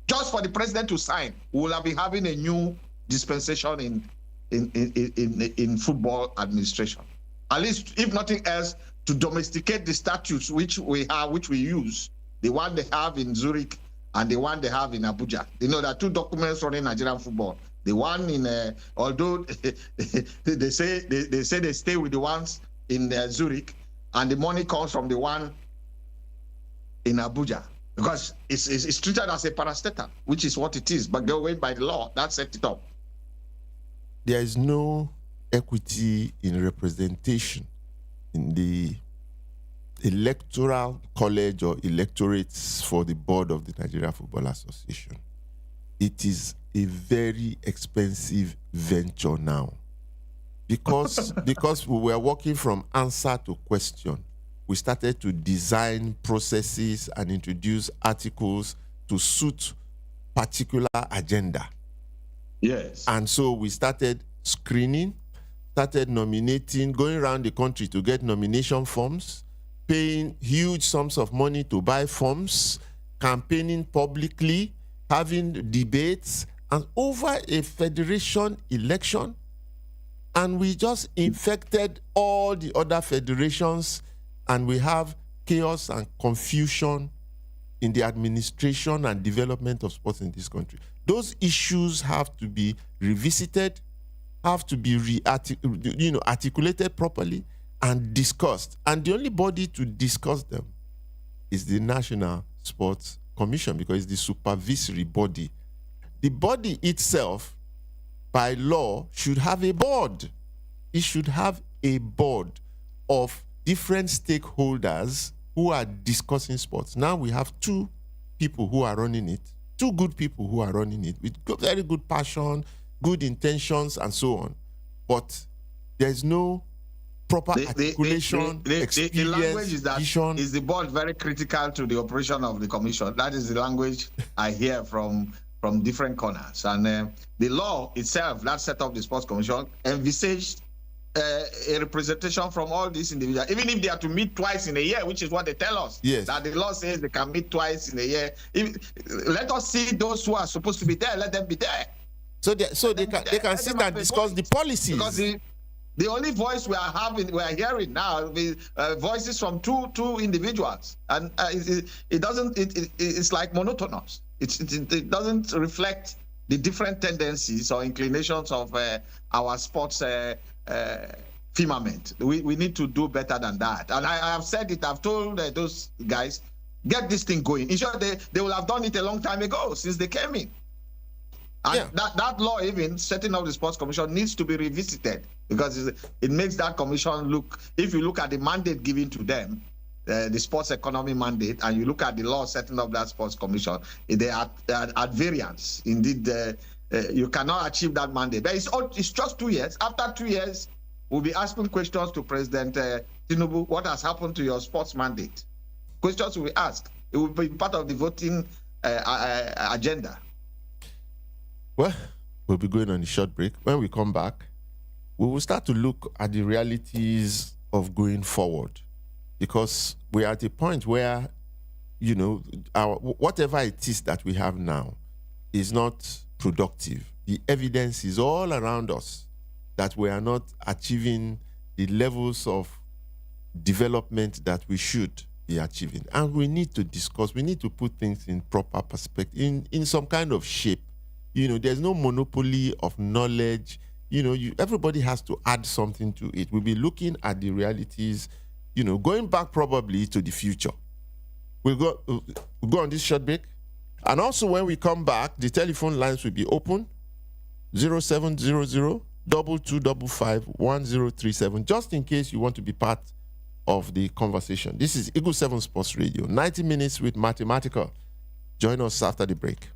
Just for the president to sign, we will have been having a new dispensation in football administration. At least, if nothing else, to domesticate the statutes which we use, the one they have in Zurich and the one they have in Abuja. You know, there are two documents running Nigerian football. The one in, although they say they stay with the ones in Zurich, and the money comes from the one in Abuja, because it's treated as a parastatal, which is what it is, but going by the law, that set it up. There is no equity in representation in the electoral college or electorates for the board of the Nigerian Football Association. It is a very expensive venture now, because we were working from answer to question. We started to design processes and introduce articles to suit particular agenda. Yes. And so we started screening, started nominating, going around the country to get nomination forms, paying huge sums of money to buy forms, campaigning publicly, having debates, and over a federation election, and we just infected all the other federations, and we have chaos and confusion in the administration and development of sports in this country. Those issues have to be revisited, have to be articulated properly and discussed. And the only body to discuss them is the National Sports Commission, because it's the supervisory body. The body itself, by law, should have a board. It should have a board of different stakeholders who are discussing sports. Now we have two people who are running it, two good people who are running it with very good passion, good intentions, and so on. But there's no proper articulation, experience, the language is that vision. Is the board very critical to the operation of the commission? That is the language I hear from different corners. And the law itself that set up the sports commission envisaged a representation from all these individuals, even if they are to meet twice in a year, which is what they tell us. Yes. That the law says they can meet twice in a year. Let us see those who are supposed to be there. Let them be there. So they can sit and discuss the policies. Because the only voice we are hearing now is voices from two individuals, and it's like monotonous. It doesn't reflect the different tendencies or inclinations of our sports firmament. We need to do better than that. And I have said it. I've told those guys, get this thing going. In short, they will have done it a long time ago, since they came in. And that law, even setting up the sports commission, needs to be revisited, because it makes that commission look, if you look at the mandate given to them, the sports economy mandate, and you look at the law setting up that sports commission, they are at variance. Indeed, you cannot achieve that mandate. But it's just 2 years. After 2 years, we'll be asking questions to President Tinubu, what has happened to your sports mandate? Questions will be asked. It will be part of the voting agenda. Well, we'll be going on a short break. When we come back, we will start to look at the realities of going forward, because we are at a point where, whatever it is that we have now is not productive. The evidence is all around us that we are not achieving the levels of development that we should be achieving. And we need to discuss, we need to put things in proper perspective, in some kind of shape. There's no monopoly of knowledge. Everybody has to add something to it. We'll be looking at the realities, going back probably to the future. We'll go on this short break. And also when we come back, the telephone lines will be open, 0700 2255 1037, just in case you want to be part of the conversation. This is Eagle 7 Sports Radio, 90 minutes with Mathematical. Join us after the break.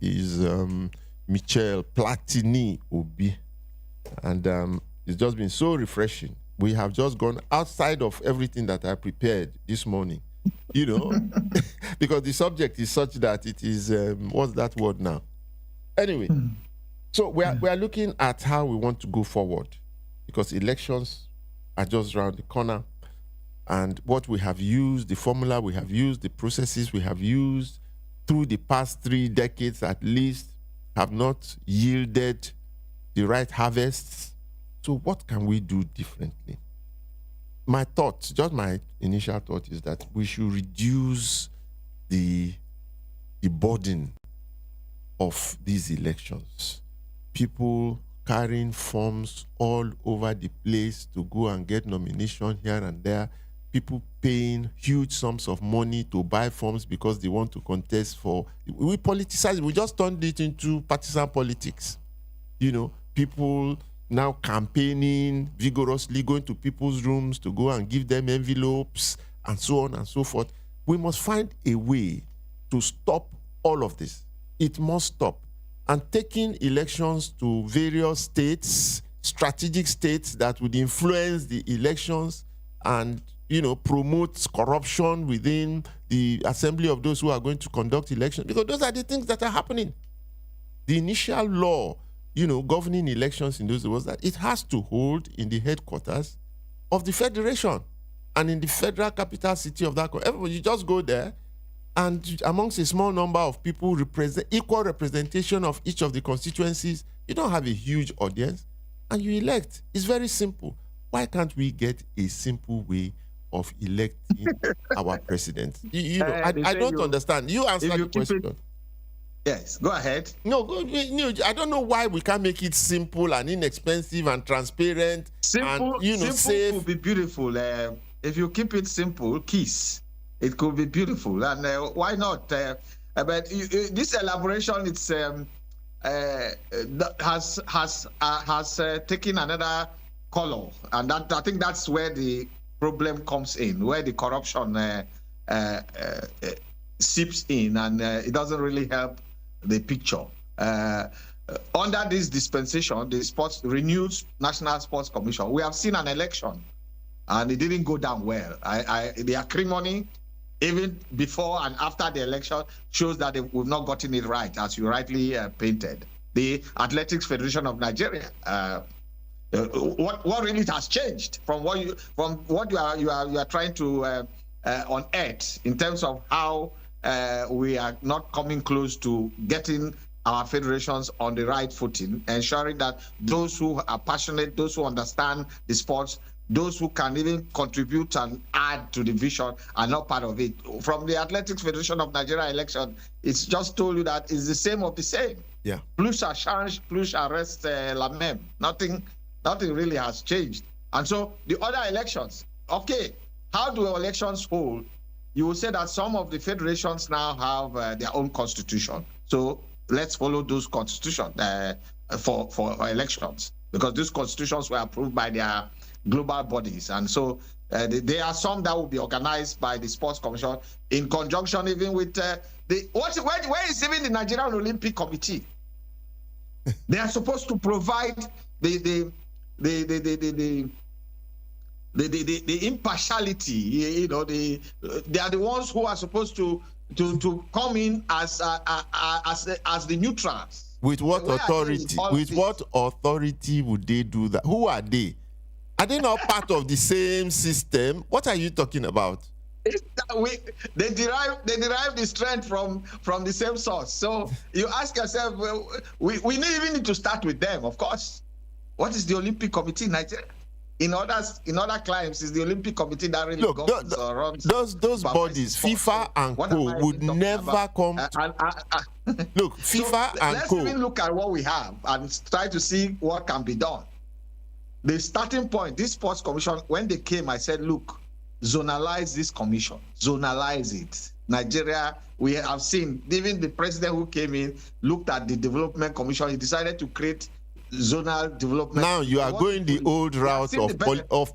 Is Michel Platini Obi, and it's just been so refreshing. we have just gone outside of everything that I prepared this morning, you know, because the subject is such that it is, what's that word now? Anyway, so we are looking at how we want to go forward, because elections are just around the corner. And what we have used, the formula we have used, the processes we have used through the past 3 decades at least, have not yielded the right harvests. So what can we do differently? My thought, just my initial thought, is that we should reduce the burden of these elections. People carrying forms all over the place to go and get nomination here and there. People paying huge sums of money to buy forms because they want to contest for. We politicize. We just turned it into partisan politics. You know, people now campaigning vigorously, going to people's rooms to go and give them envelopes and so on and so forth. We must find a way to stop all of this. It must stop. And taking elections to various states, strategic states that would influence the elections and, you know, promote corruption within the assembly of those who are going to conduct elections, because those are the things that are happening. The initial law, you know, governing elections in those was that it has to hold in the headquarters of the federation and in the federal capital city of that country. Everybody, you just go there, and amongst a small number of people, represent equal representation of each of the constituencies. You don't have a huge audience, and you elect. It's very simple. Why can't we get a simple way of electing our president? You know, I don't understand. You answer the question. Yes, go ahead. No, I don't know why we can't make it simple and inexpensive and transparent. Simple, and, you know, simple safe. Could be beautiful. If you keep it simple, KISS, it could be beautiful. And why not? But this elaboration, it's has taken another color, and that, I think that's where the problem comes in, where the corruption seeps in, and it doesn't really help the picture. Under this dispensation, the renewed National Sports Commission, we have seen an election, and it didn't go down well. The acrimony, even before and after the election, shows that we've not gotten it right, as you rightly painted. The Athletics Federation of Nigeria. What really has changed from what you are trying to unearth in terms of how we are not coming close to getting our federations on the right footing, ensuring that those who are passionate, those who understand the sports, those who can even contribute and add to the vision are not part of it. From the Athletics Federation of Nigeria election, it's just told you that it's the same of the same. Yeah. Plus ça change, plus ça reste la même. Nothing really has changed. And so the other elections, okay, how do elections hold? You will say that some of the federations now have their own constitution. So let's follow those constitutions for elections, because those constitutions were approved by their global bodies. And so there are some that will be organized by the Sports Commission in conjunction even with where is even the Nigerian Olympic Committee? They are supposed to provide the impartiality. You know, they are the ones who are supposed to come in as the neutrals. With what authority? With what authority would they do that? Who are they? Are they not part of the same system? What are you talking about? They derive the strength from the same source. So you ask yourself, well, we even need to start with them, of course. What is the Olympic Committee in Nigeria? In other climes, is the Olympic Committee that really governs or runs those bodies, FIFA and co, would never come. Look, FIFA and let's co. Let's even look at what we have and try to see what can be done. The starting point, this Sports Commission, when they came, I said, look, zonalize this commission, zonalize it. Nigeria, we have seen, even the president who came in looked at the Development Commission. He decided to create zonal development. Now you are going the old route of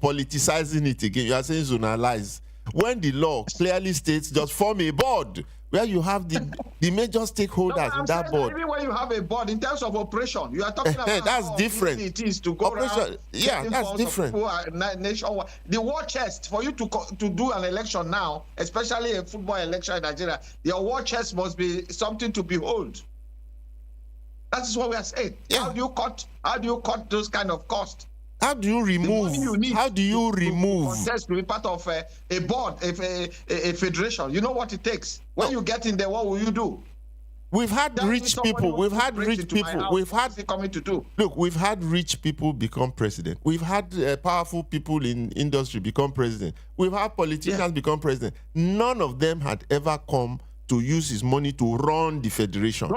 politicizing it again. You are saying zonalize. When the law clearly states just form a board where you have the major stakeholders in that board. Even when you have a board, in terms of operation, you are talking about that's different. It is to go around. Yeah, that's different. Nationwide. The war chest for you to do an election now, especially a football election in Nigeria, your war chest must be something to behold. That is what we are saying. Yeah. How do you cut those kind of costs? How do you remove? How do you remove? Contest to be part of a board, a federation. You know what it takes. When you get in there, what will you do? We've had rich people. We've had rich people. We've had coming to do. Look, we've had rich people become president. We've had powerful people in industry become president. We've had politicians become president. None of them had ever come to use his money to run the federation.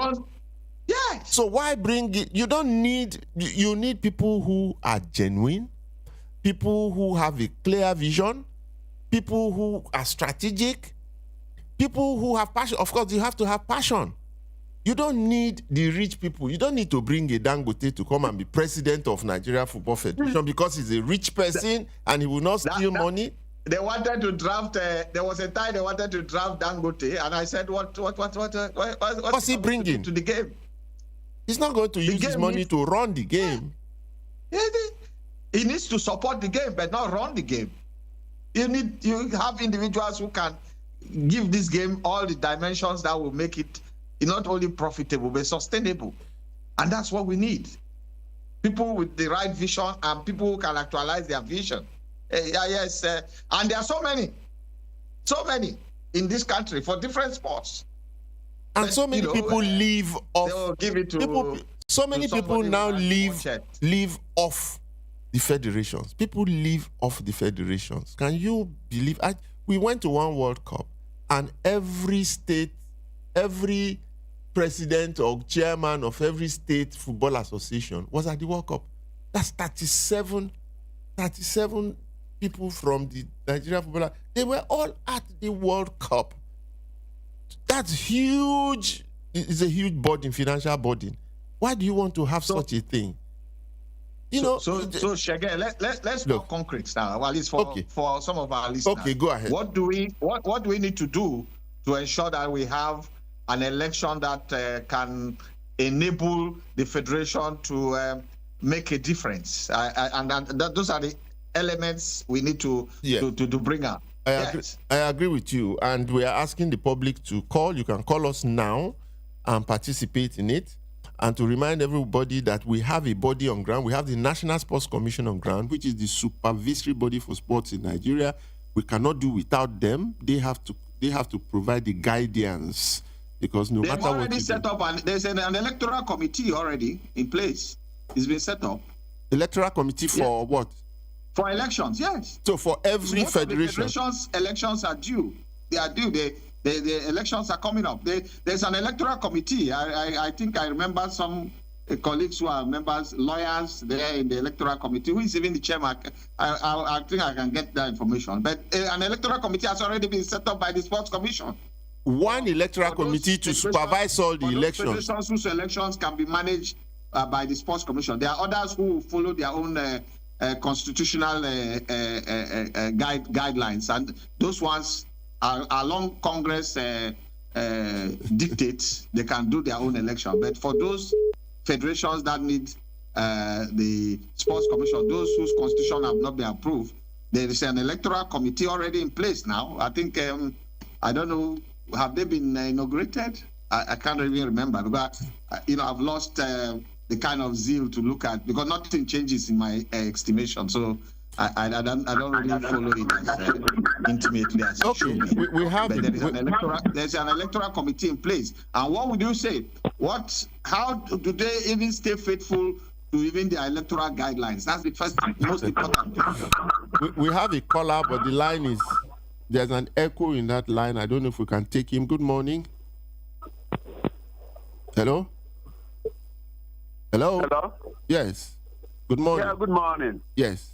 Yes. So why bring it? You don't need. You need people who are genuine, people who have a clear vision, people who are strategic, people who have passion. Of course, you have to have passion. You don't need the rich people. You don't need to bring a Dangote to come and be president of Nigeria Football Federation because he's a rich person and he will not steal money. They wanted to draft. There was a time they wanted to draft Dangote, and I said, "What's he bringing to the game?" He's not going to use his money to run the game. Yeah. He needs to support the game, but not run the game. You have individuals who can give this game all the dimensions that will make it not only profitable but sustainable, and that's what we need. People with the right vision and people who can actualize their vision. And there are so many in this country for different sports. And so many people live off. So many people now live off the federations. People live off the federations. Can you believe? We went to one World Cup, and every state, every president or chairman of every state football association was at the World Cup. That's 37 people from the Nigerian football. They were all at the World Cup. That's huge. It's a huge burden, financial burden. Why do you want to have such a thing? So Shege, let's talk concrete now. At least for some of our listeners. Okay, go ahead. What do we need to do to ensure that we have an election that can enable the federation to make a difference? And those are the elements we need to bring up. I agree with you, and we are asking the public to call. You can call us now and participate in it. And to remind everybody that we have a body on ground. We have the National Sports Commission on ground, which is the supervisory body for sports in Nigeria. We cannot do without them. They have to provide the guidance, because no matter what already set up, and there's an electoral committee already in place. It's been set up. Electoral committee for what? For elections, yes. So for every federation. Elections are due. They are due. The elections are coming up. There's an electoral committee. I think I remember some colleagues who are members, lawyers there in the electoral committee. Who is even the chairman? I think I can get that information. But an electoral committee has already been set up by the Sports Commission. One electoral committee to supervise all the elections. Federations whose elections can be managed by the Sports Commission. There are others who follow their own constitutional guidelines, and those ones are along Congress dictates. They can do their own election. But for those federations that need the Sports Commission, those whose constitution have not been approved, there is an electoral committee already in place now. I think I don't know, have they been inaugurated? I can't even remember, because I've lost the kind of zeal to look at, because nothing changes in my estimation. So I don't really follow it as intimately as it should be. There's an electoral committee in place. And what would you say? How do they even stay faithful to even the electoral guidelines? That's the first most important thing. We have a caller, but the line is, there's an echo in that line. I don't know if we can take him. Good morning. Hello? Hello? Hello? Yes. Good morning. Yeah, good morning. Yes.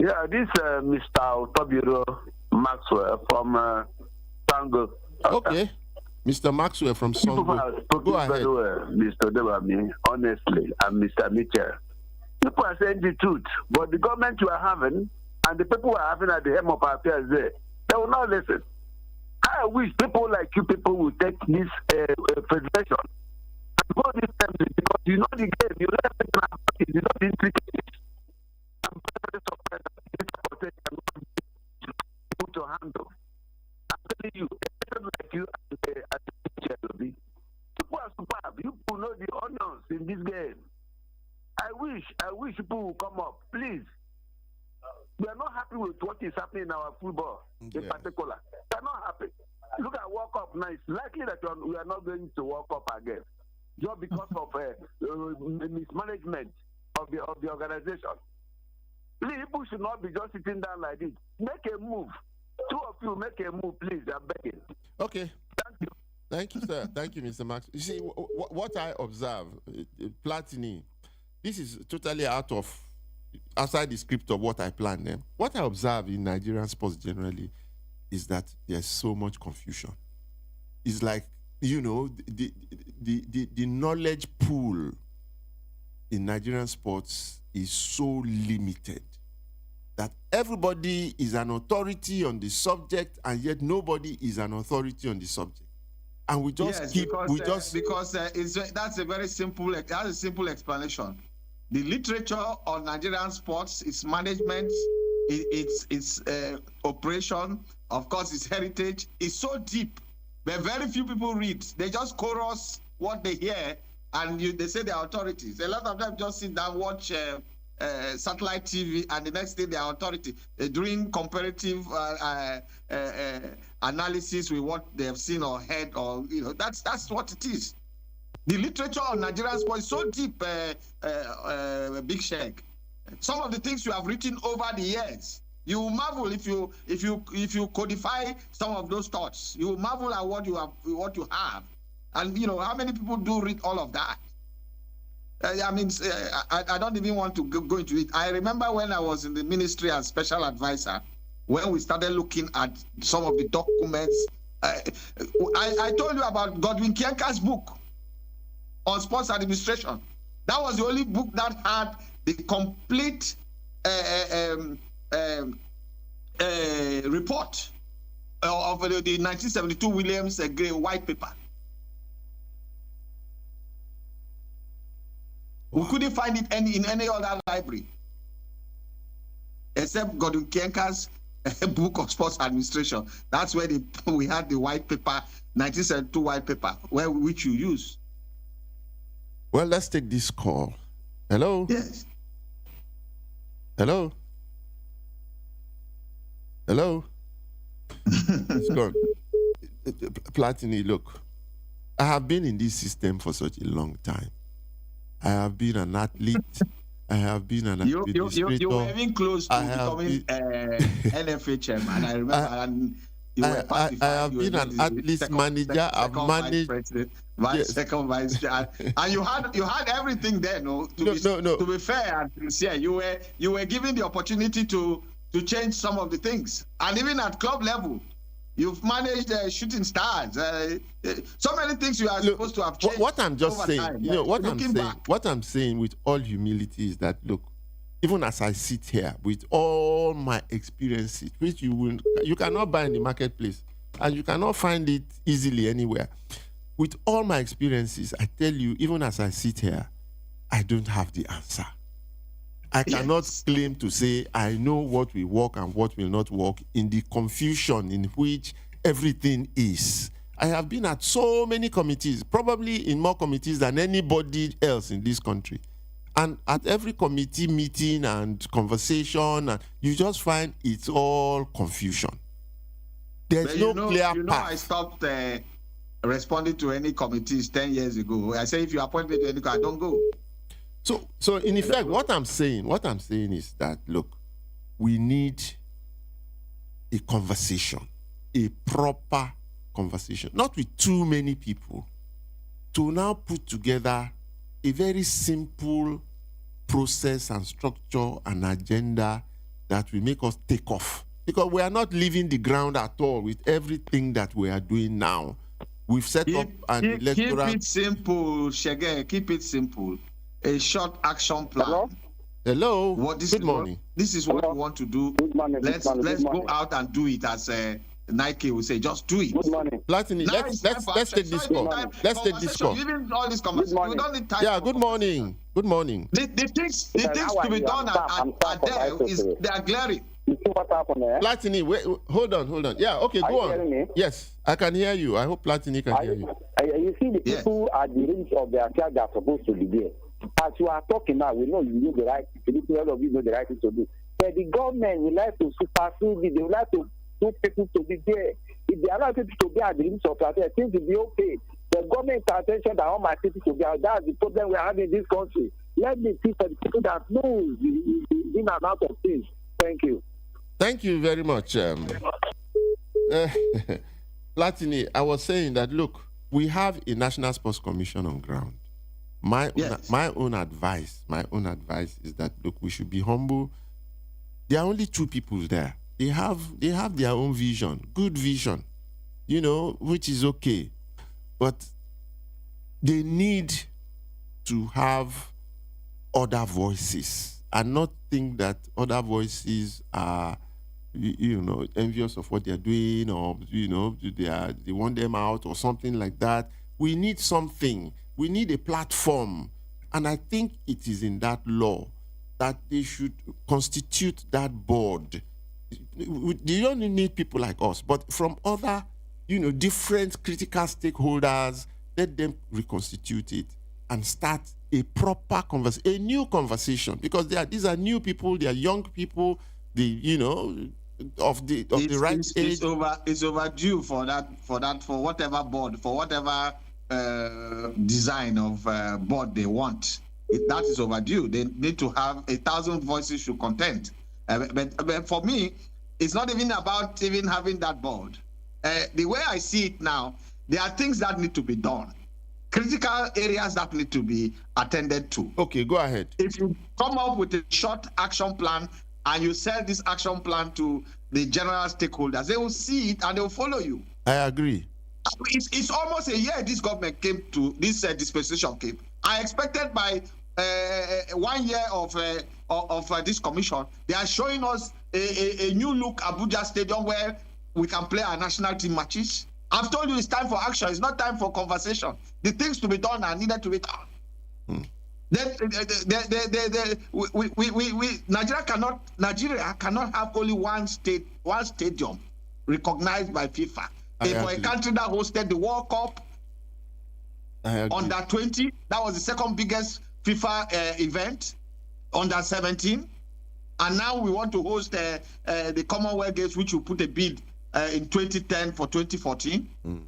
Yeah, this Mr. Otobiro Maxwell from Sango. Okay. Mr. Maxwell from Sango. Go ahead. Very well, Mr. Debami, honestly, and Mr. Mitchell. People are saying the truth, but the government you are having and the people who are having at the helm of our affairs there, they will not listen. I wish people like you people will take this federation and go this time because you know the game, you know the you know the intricacies. I'm very surprised that this protection able to handle. I'm telling you, people like you and people are superb. You people know the onions in this game. I wish people will come up, please. We are not happy with what is happening in our football, in particular. We are not happy. Look at World Cup now. It's likely that we are not going to World Cup again, just because of mismanagement of the organization. People should not be just sitting down like this. Make a move. Two of you make a move, please. I'm begging. Okay. Thank you. Thank you, sir. Thank you, Mr. Max. You see, what I observe, Platini, this is totally outside the script of what I planned. What I observe in Nigerian sports generally is that there's so much confusion. It's like, the knowledge pool in Nigerian sports is so limited that everybody is an authority on the subject, and yet nobody is an authority on the subject. And we just that's a simple explanation. The literature on Nigerian sports, its management, its operation, of course, its heritage is so deep, but very few people read. They just chorus what they hear, and they say they're authorities. A lot of them just sit down, watch satellite TV, and the next day they're authority. They're doing comparative analysis with what they have seen or heard, or that's what it is. The literature on Nigerian sports is so deep, Big Sheikh. Some of the things you have written over the years, you will marvel if you codify some of those thoughts. You will marvel at what you have, and how many people do read all of that. I don't even want to go into it. I remember when I was in the ministry as special advisor, when we started looking at some of the documents. I told you about Godwin Kienka's book on sports administration. That was the only book that had the complete report of the 1972 Williams Gray white paper. Wow. We couldn't find it in any other library except Godwin Kienka's book of sports administration. That's where we had the white paper, 1972 white paper, which you use. Well, let's take this call. Hello? Yes. Hello? Hello? It's gone. Platini, look, I have been in this system for such a long time. I have been an athlete. I have been an administrator. You were even close to becoming NFA chairman. I remember. I have been an athlete manager. I've managed second vice chair, and you had everything there. No. To be fair and sincere, you were given the opportunity to change some of the things, and even at club level, you've managed shooting stars. So many things you are supposed to have changed. What I'm just saying, time, what I'm saying with all humility is that, look, even as I sit here with all my experiences, which you cannot buy in the marketplace, and you cannot find it easily anywhere. With all my experiences, I tell you, even as I sit here, I don't have the answer. I cannot claim to say I know what will work and what will not work in the confusion in which everything is. I have been at so many committees, probably in more committees than anybody else in this country. And at every committee meeting and conversation, you just find it's all confusion. There's no clear path. I stopped responding to any committees 10 years ago. I say if you appoint me to any, I don't go. So in effect, what I'm saying is that, look, we need a conversation, a proper conversation, not with too many people, to now put together a very simple process and structure and agenda that will make us take off. Because we are not leaving the ground at all with everything that we are doing now. We've set up an electoral... Keep it simple, Shege. Keep it simple. A short action plan. Hello. Good morning. This is what we want to do. Good morning. Let's go out and do it as Nike will say, just do it. Good morning. Platini, Now let's it's time for take action. this So call. anytime Let's take this call. Even all this conversation, we don't need time. Yeah, for good morning. Good morning. The things to be done are there. They are glaring. You see what happened there? Platini, wait, hold on. Yeah, okay, Are go you on. hearing me? Yes, I can hear you. I hope Platini can hear you. You see the Yes. people at the range of their child that are supposed to be there. As you are talking now, we know you know the right thing. All of you know the right thing to do. But the government would like to supersede it. They would like to put people to be there. If they allow people to be at the range of their child, things will be okay. The government attention that all my people to be out. That's the problem we are having in this country. Let me see for the people that know the in and out of things. Thank you. Thank you very much. Platini, I was saying that, look, we have a National Sports Commission on ground. My own advice is that, look, we should be humble. There are only two people there. They have their own vision, good vision, which is okay. But they need to have other voices and not think that other voices are, envious of what they're doing, or, they want them out or something like that. We need something. We need a platform. And I think it is in that law that they should constitute that board. They don't need people like us, but from other, different critical stakeholders, let them reconstitute it and start a proper conversation, a new conversation, because these are new people, they are young people, of the right age. It's overdue for whatever board, for whatever design of board they want. That is overdue. They need to have 1,000 voices to contend. But for me, it's not even about even having that board. The way I see it now, there are things that need to be done. Critical areas that need to be attended to. Okay, go ahead. If you come up with a short action plan and you sell this action plan to the general stakeholders, they will see it and they will follow you. I agree. It's almost a year this government came to, this dispensation came. I expected by 1 year of this commission, they are showing us a new look Abuja Stadium where we can play our national team matches. I've told you it's time for action. It's not time for conversation. The things to be done are needed to be done. Nigeria cannot have only one stadium recognized by FIFA. For a country that hosted the World Cup under 20, that was the second biggest FIFA event, under 17, and now we want to host the Commonwealth Games, which will put a bid in 2010 for 2014. And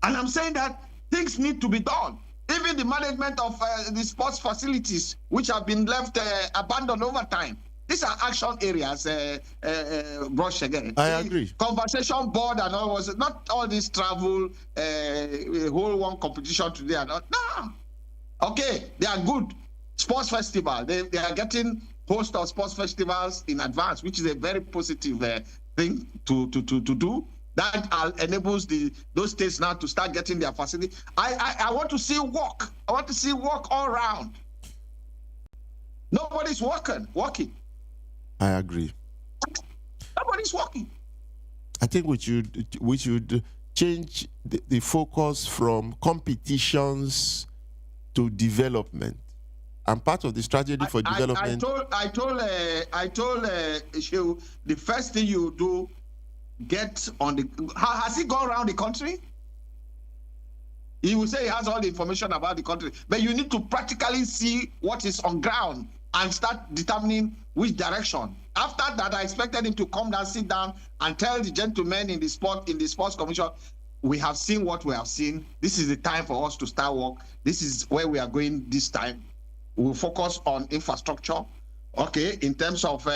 I'm saying that things need to be done. Even the management of the sports facilities, which have been left abandoned over time. These are action areas, Brush again. I agree. Conversation board and all, was not all this travel, whole one competition today and all. No. Okay, they are good. Sports festival, they are getting host of sports festivals in advance, which is a very positive thing to do. That enables those states now to start getting their facility. I want to see work. I want to see work all around. Nobody's working. I agree. Nobody's working. I think we should change the focus from competitions to development. And part of the strategy for development. I told Shehu, the first thing you do, get on the. Has he gone around the country? He will say he has all the information about the country, but you need to practically see what is on ground and start determining which direction. After that, I expected him to come down, sit down, and tell the gentlemen in the sports commission, we have seen what we have seen. This is the time for us to start work. This is where we are going this time. We'll focus on infrastructure. Okay, in terms of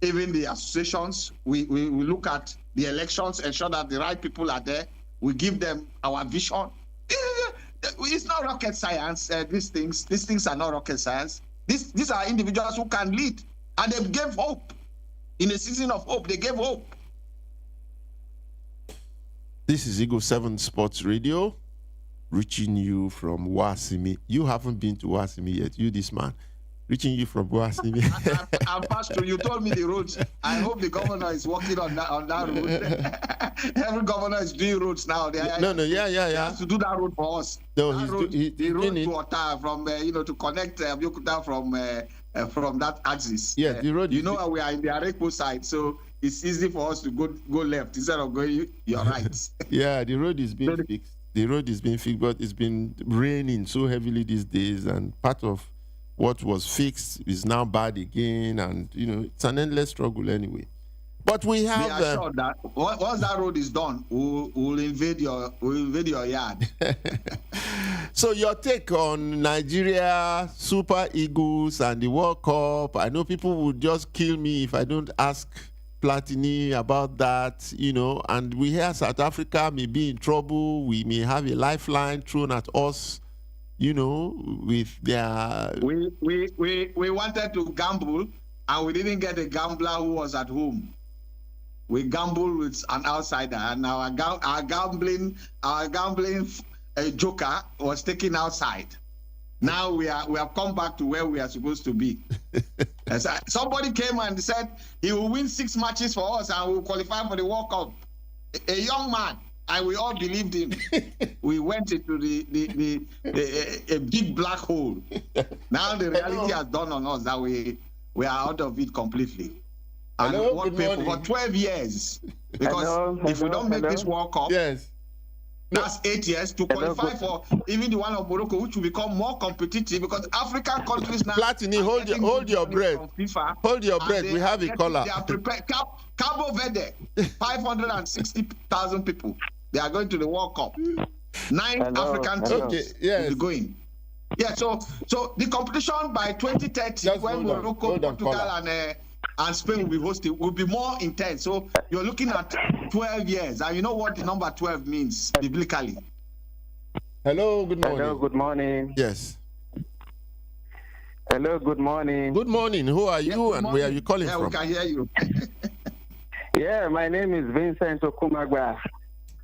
even the associations, we look at the elections, ensure that the right people are there. We give them our vision. It's not rocket science. These things are not rocket science. These are individuals who can lead, and they gave hope. In a season of hope, they gave hope. This is Eagle 7 Sports Radio, reaching you from Wasimi. You haven't been to Wasimi yet, you this man. reaching you from Boasini. I passed through. You told me the roads. I hope the governor is working on that road. Every governor is doing roads now. They have to do that road for us. No, that road, the road doing to Ota from to connect Abeokuta from that axis. Yeah, the road. We are in the Arepo side, so it's easy for us to go left instead of going your right. Yeah, the road is being fixed. The road is being fixed, but it's been raining so heavily these days, and part of what was fixed is now bad again, and it's an endless struggle anyway. But we have. Be assured that once that road is done, we'll invade your yard. So your take on Nigeria, Super Eagles, and the World Cup? I know people would just kill me if I don't ask Platini about that, and we hear South Africa may be in trouble. We may have a lifeline thrown at us, with their... We wanted to gamble, and we didn't get a gambler who was at home. We gambled with an outsider, and our gambling joker was taken outside. Now we have come back to where we are supposed to be. Somebody came and said he will win 6 matches for us and we will qualify for the World Cup. A young man, and we all believed him. We went into a big black hole. Now the reality has dawned on us that we are out of it completely. And what people for 12 years, because if we don't make this World Cup, yes. That's 8 years to qualify for even the one of Morocco, which will become more competitive because African countries now. Platini, hold your breath. Hold your breath. We have a caller. They are prepared. Cabo Verde, 560,000 people. They are going to the World Cup. 9 African teams will be going. Yeah. So the competition by 2030, when Morocco, Portugal, and Spain will be hosting, will be more intense. So you're looking at 12 years. And you know what the number 12 means biblically? Hello, good morning. Hello, good morning. Yes. Hello, good morning. Good morning. Who are you and where are you calling from? Yeah, we can hear you. Yeah, my name is Vincent Okumagba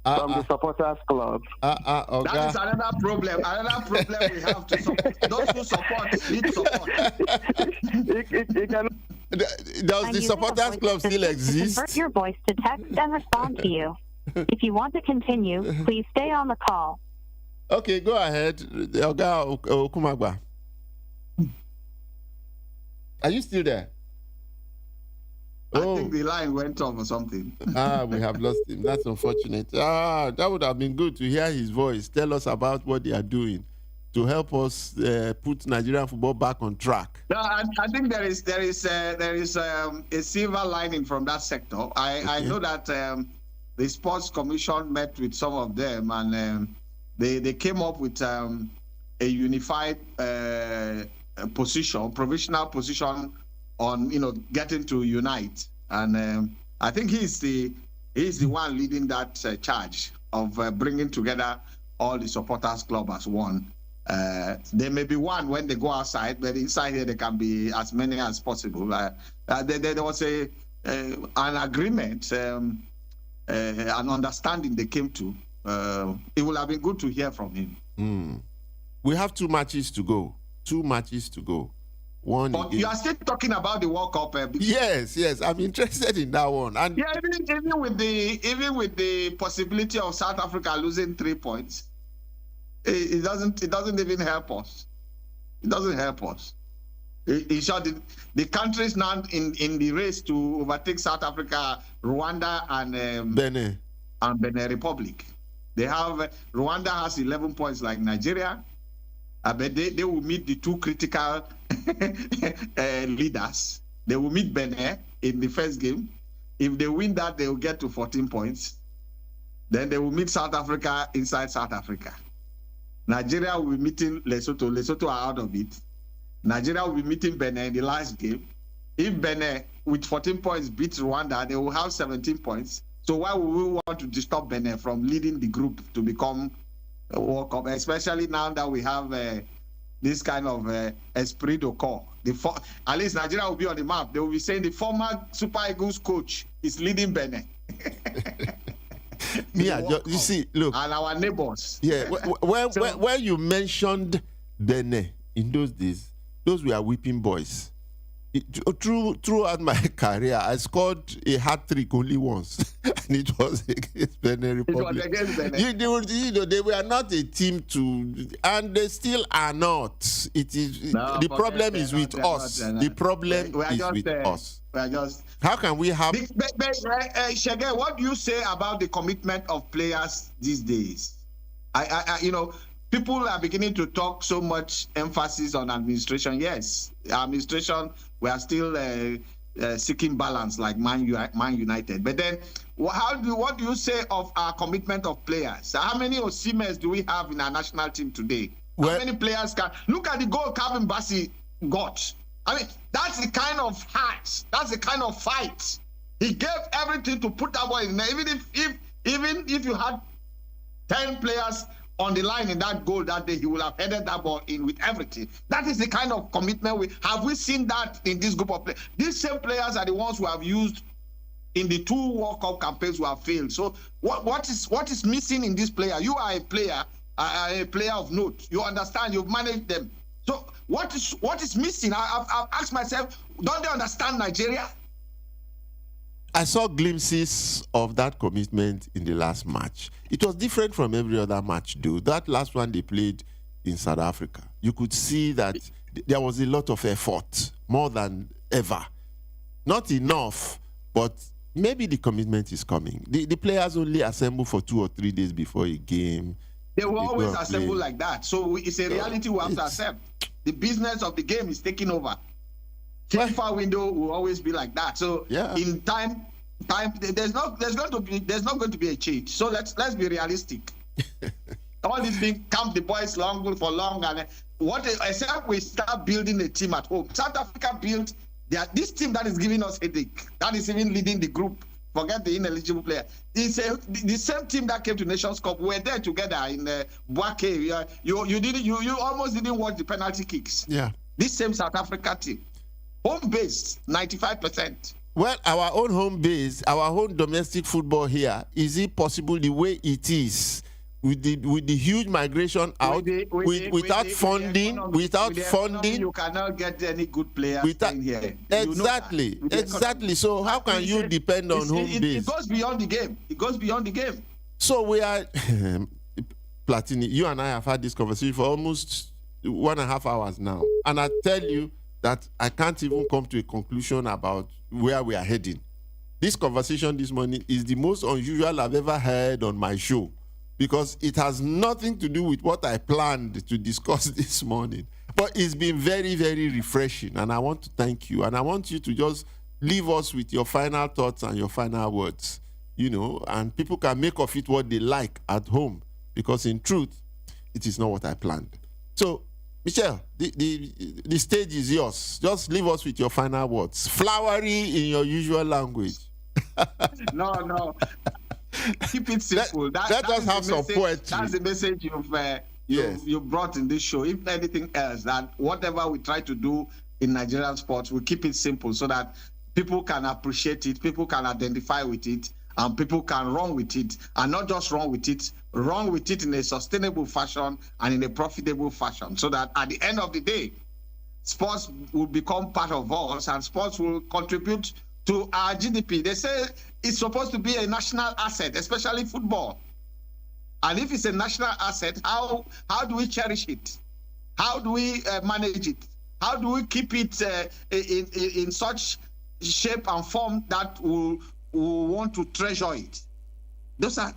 from the Supporters Club. Okay. That is another problem. Another problem we have to support. Those who support need support. Does the Supporters Club still exist? Convert your voice to text and respond to you. If you want to continue, please stay on the call. Okay, go ahead. Oga Okumagba. Are you still there? I think the line went off or something. We have lost him. That's unfortunate. That would have been good to hear his voice. Tell us about what they are doing to help us put Nigerian football back on track. No, I think there is a silver lining from that sector. I know that the Sports Commission met with some of them, and they came up with a unified position, provisional position on getting to unite. And I think he's the one leading that charge of bringing together all the supporters club as one. There may be one when they go outside, but inside here there can be as many as possible. There was an agreement, an understanding they came to. It would have been good to hear from him. We have 2 matches to go. 2 matches to go. One. But you are still talking about the World Cup. Yes, I'm interested in that one. And yeah, even with the possibility of South Africa losing 3 points. It doesn't even help us. It doesn't help us. In short, the countries now in the race to overtake South Africa, Rwanda and Benin Republic. They have Rwanda has 11 points like Nigeria. But they will meet the 2 critical leaders. They will meet Benin in the first game. If they win that, they will get to 14 points. Then they will meet South Africa inside South Africa. Nigeria will be meeting Lesotho. Lesotho are out of it. Nigeria will be meeting Benin in the last game. If Benin, with 14 points, beats Rwanda, they will have 17 points. So why would we want to disturb Benin from leading the group to become a World Cup, especially now that we have this kind of esprit de corps? At least Nigeria will be on the map. They will be saying the former Super Eagles coach is leading Benin. Yeah, you see, look. And our neighbors. Yeah, when you mentioned Benin in those those were whipping boys. Throughout my career, I scored a hat trick only once, and it was against Benin Republic. It was against Benin. They were not a team and they still are not. It is the problem is with us. The problem is with us. We are just. How can we have? Shege, what do you say about the commitment of players these days? People are beginning to talk so much emphasis on administration. Yes, administration, we are still seeking balance like Man United. But then, what do you say of our commitment of players? How many Osimens do we have in our national team today? How many players can look at the goal Calvin Bassey got? I mean, that's the kind of heart, that's the kind of fight. He gave everything to put that ball in there. Even if you had 10 players on the line in that goal that day, he will have headed that ball in with everything. That is the kind of commitment we seen that in this group of players. These same players are the ones who have used in the 2 World Cup campaigns who have failed. So what is missing in this player? You are a player of note. You understand, you've managed them. So what is missing? I've asked myself, don't they understand Nigeria? I saw glimpses of that commitment in the last match. It was different from every other match, though. That last one they played in South Africa, you could see that there was a lot of effort, more than ever. Not enough, but maybe the commitment is coming. The players only assemble for 2 or 3 days before a game. They will always assemble like that. So it's a reality we have to accept. The business of the game is taking over. FIFA window will always be like that. So in time, there's not going to be a change. So let's be realistic. All this being camp the boys for long, and except we start building a team at home. South Africa built this team that is giving us headache. That is even leading the group. Forget the ineligible player. It's the same team that came to Nations Cup. We were there together in Boaké. You almost didn't watch the penalty kicks. Yeah. This same South Africa team. Home base, 95%. Well, our own home base, our own domestic football here, is it possible the way it is with the huge migration out without funding? You cannot get any good players in here. Exactly. So how can you depend on home base? It goes beyond the game. So we are Platini. You and I have had this conversation for almost 1.5 hours now, and I tell you that I can't even come to a conclusion about where we are heading. This conversation this morning is the most unusual I've ever heard on my show, because it has nothing to do with what I planned to discuss this morning. But it's been very, very refreshing, and I want to thank you. And I want you to just leave us with your final thoughts and your final words, and people can make of it what they like at home, because in truth, it is not what I planned. So, Michelle, the stage is yours. Just leave us with your final words. Flowery in your usual language. No. Keep it simple. Let us have some poetry. That's the message you've brought in this show. If anything else, that whatever we try to do in Nigerian sports, we keep it simple so that people can appreciate it, people can identify with it, and people can run with it, and not just run with it in a sustainable fashion and in a profitable fashion, so that at the end of the day, sports will become part of us and sports will contribute to our GDP. They say it's supposed to be a national asset, especially football. And if it's a national asset, how do we cherish it? How do we manage it? How do we keep it in such shape and form that we'll want to treasure it? Those are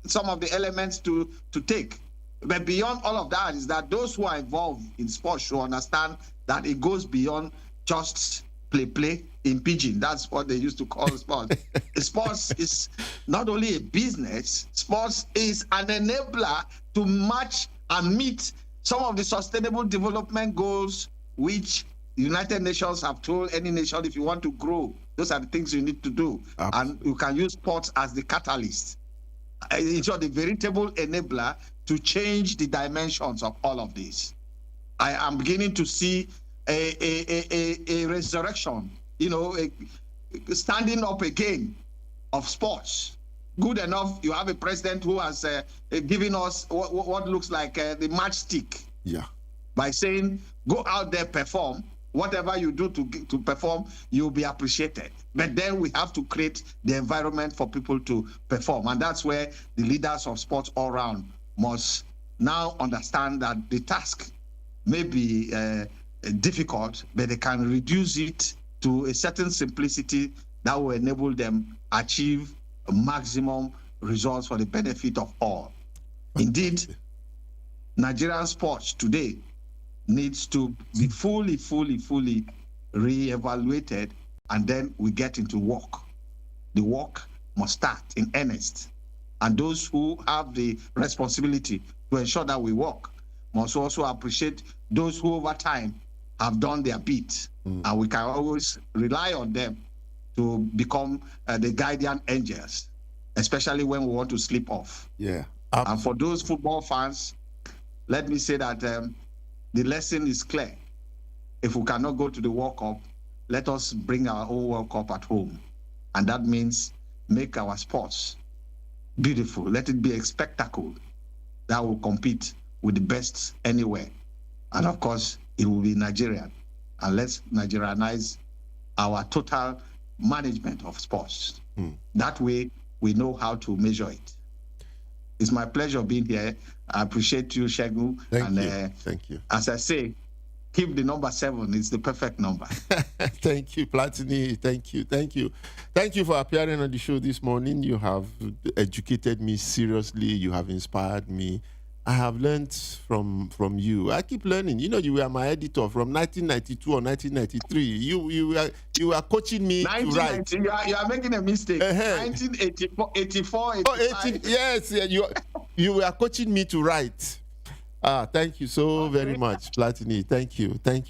some of the elements to take. But beyond all of that is that those who are involved in sports should understand that it goes beyond just play in pidgin. That's what they used to call sports. Sports is not only a business, sports is an enabler to match and meet some of the sustainable development goals which the United Nations have told any nation, if you want to grow, those are the things you need to do. And you can use sports as the catalyst. It's the veritable enabler to change the dimensions of all of this. I am beginning to see a resurrection, standing up again of sports. Good enough, you have a president who has given us what looks like the matchstick. Yeah. by saying, go out there, perform. Whatever you do to perform, you'll be appreciated. But then we have to create the environment for people to perform. And that's where the leaders of sports all around must now understand that the task may be difficult, but they can reduce it to a certain simplicity that will enable them achieve maximum results for the benefit of all. Indeed, Nigerian sports today needs to be fully re-evaluated, and then we get into work. The work must start in earnest. And those who have the responsibility to ensure that we work must also appreciate those who over time have done their bit. And we can always rely on them to become the guardian angels, especially when we want to slip off. Yeah. And for those football fans, let me say that the lesson is clear. If we cannot go to the World Cup, let us bring our own World Cup at home. And that means make our sports beautiful. Let it be a spectacle that will compete with the best anywhere. And of course, it will be Nigerian. And let's Nigerianize our total management of sports. That way, we know how to measure it. It's my pleasure being here. I appreciate you, Shegun. Thank you. As I say, keep the number 7. It's the perfect number. Thank you, Platini. Thank you. Thank you for appearing on the show this morning. You have educated me seriously. You have inspired me. I have learned from you. I keep learning. You know, you were my editor from 1992 or 1993. You were coaching me to write. You are making a mistake. 1984, 84, 85. Yes, you were coaching me to write. Thank you so very much, Platini. Thank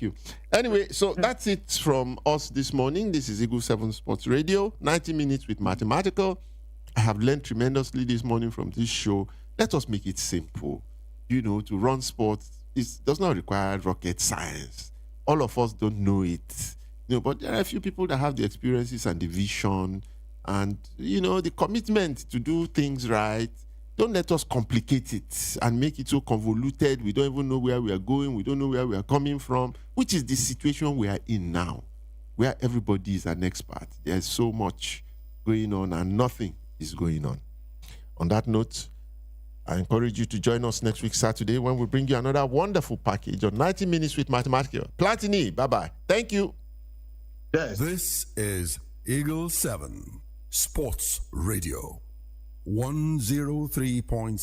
you. Anyway, so that's it from us this morning. This is Eagle 7 Sports Radio, 90 minutes with mathematical. I have learned tremendously this morning from this show. Let us make it simple. You know, to run sports does not require rocket science. All of us don't know it. You know, but there are a few people that have the experiences and the vision and, you know, the commitment to do things right. Don't let us complicate it and make it so convoluted. We don't even know where we are going. We don't know where we are coming from, which is the situation we are in now, where everybody is an expert. There's so much going on and nothing is going on. On that note, I encourage you to join us next week, Saturday, when we bring you another wonderful package of 90 minutes with mathematical. Platini, bye-bye. Thank you. Yes. This is Eagle 7 Sports Radio, 103.7.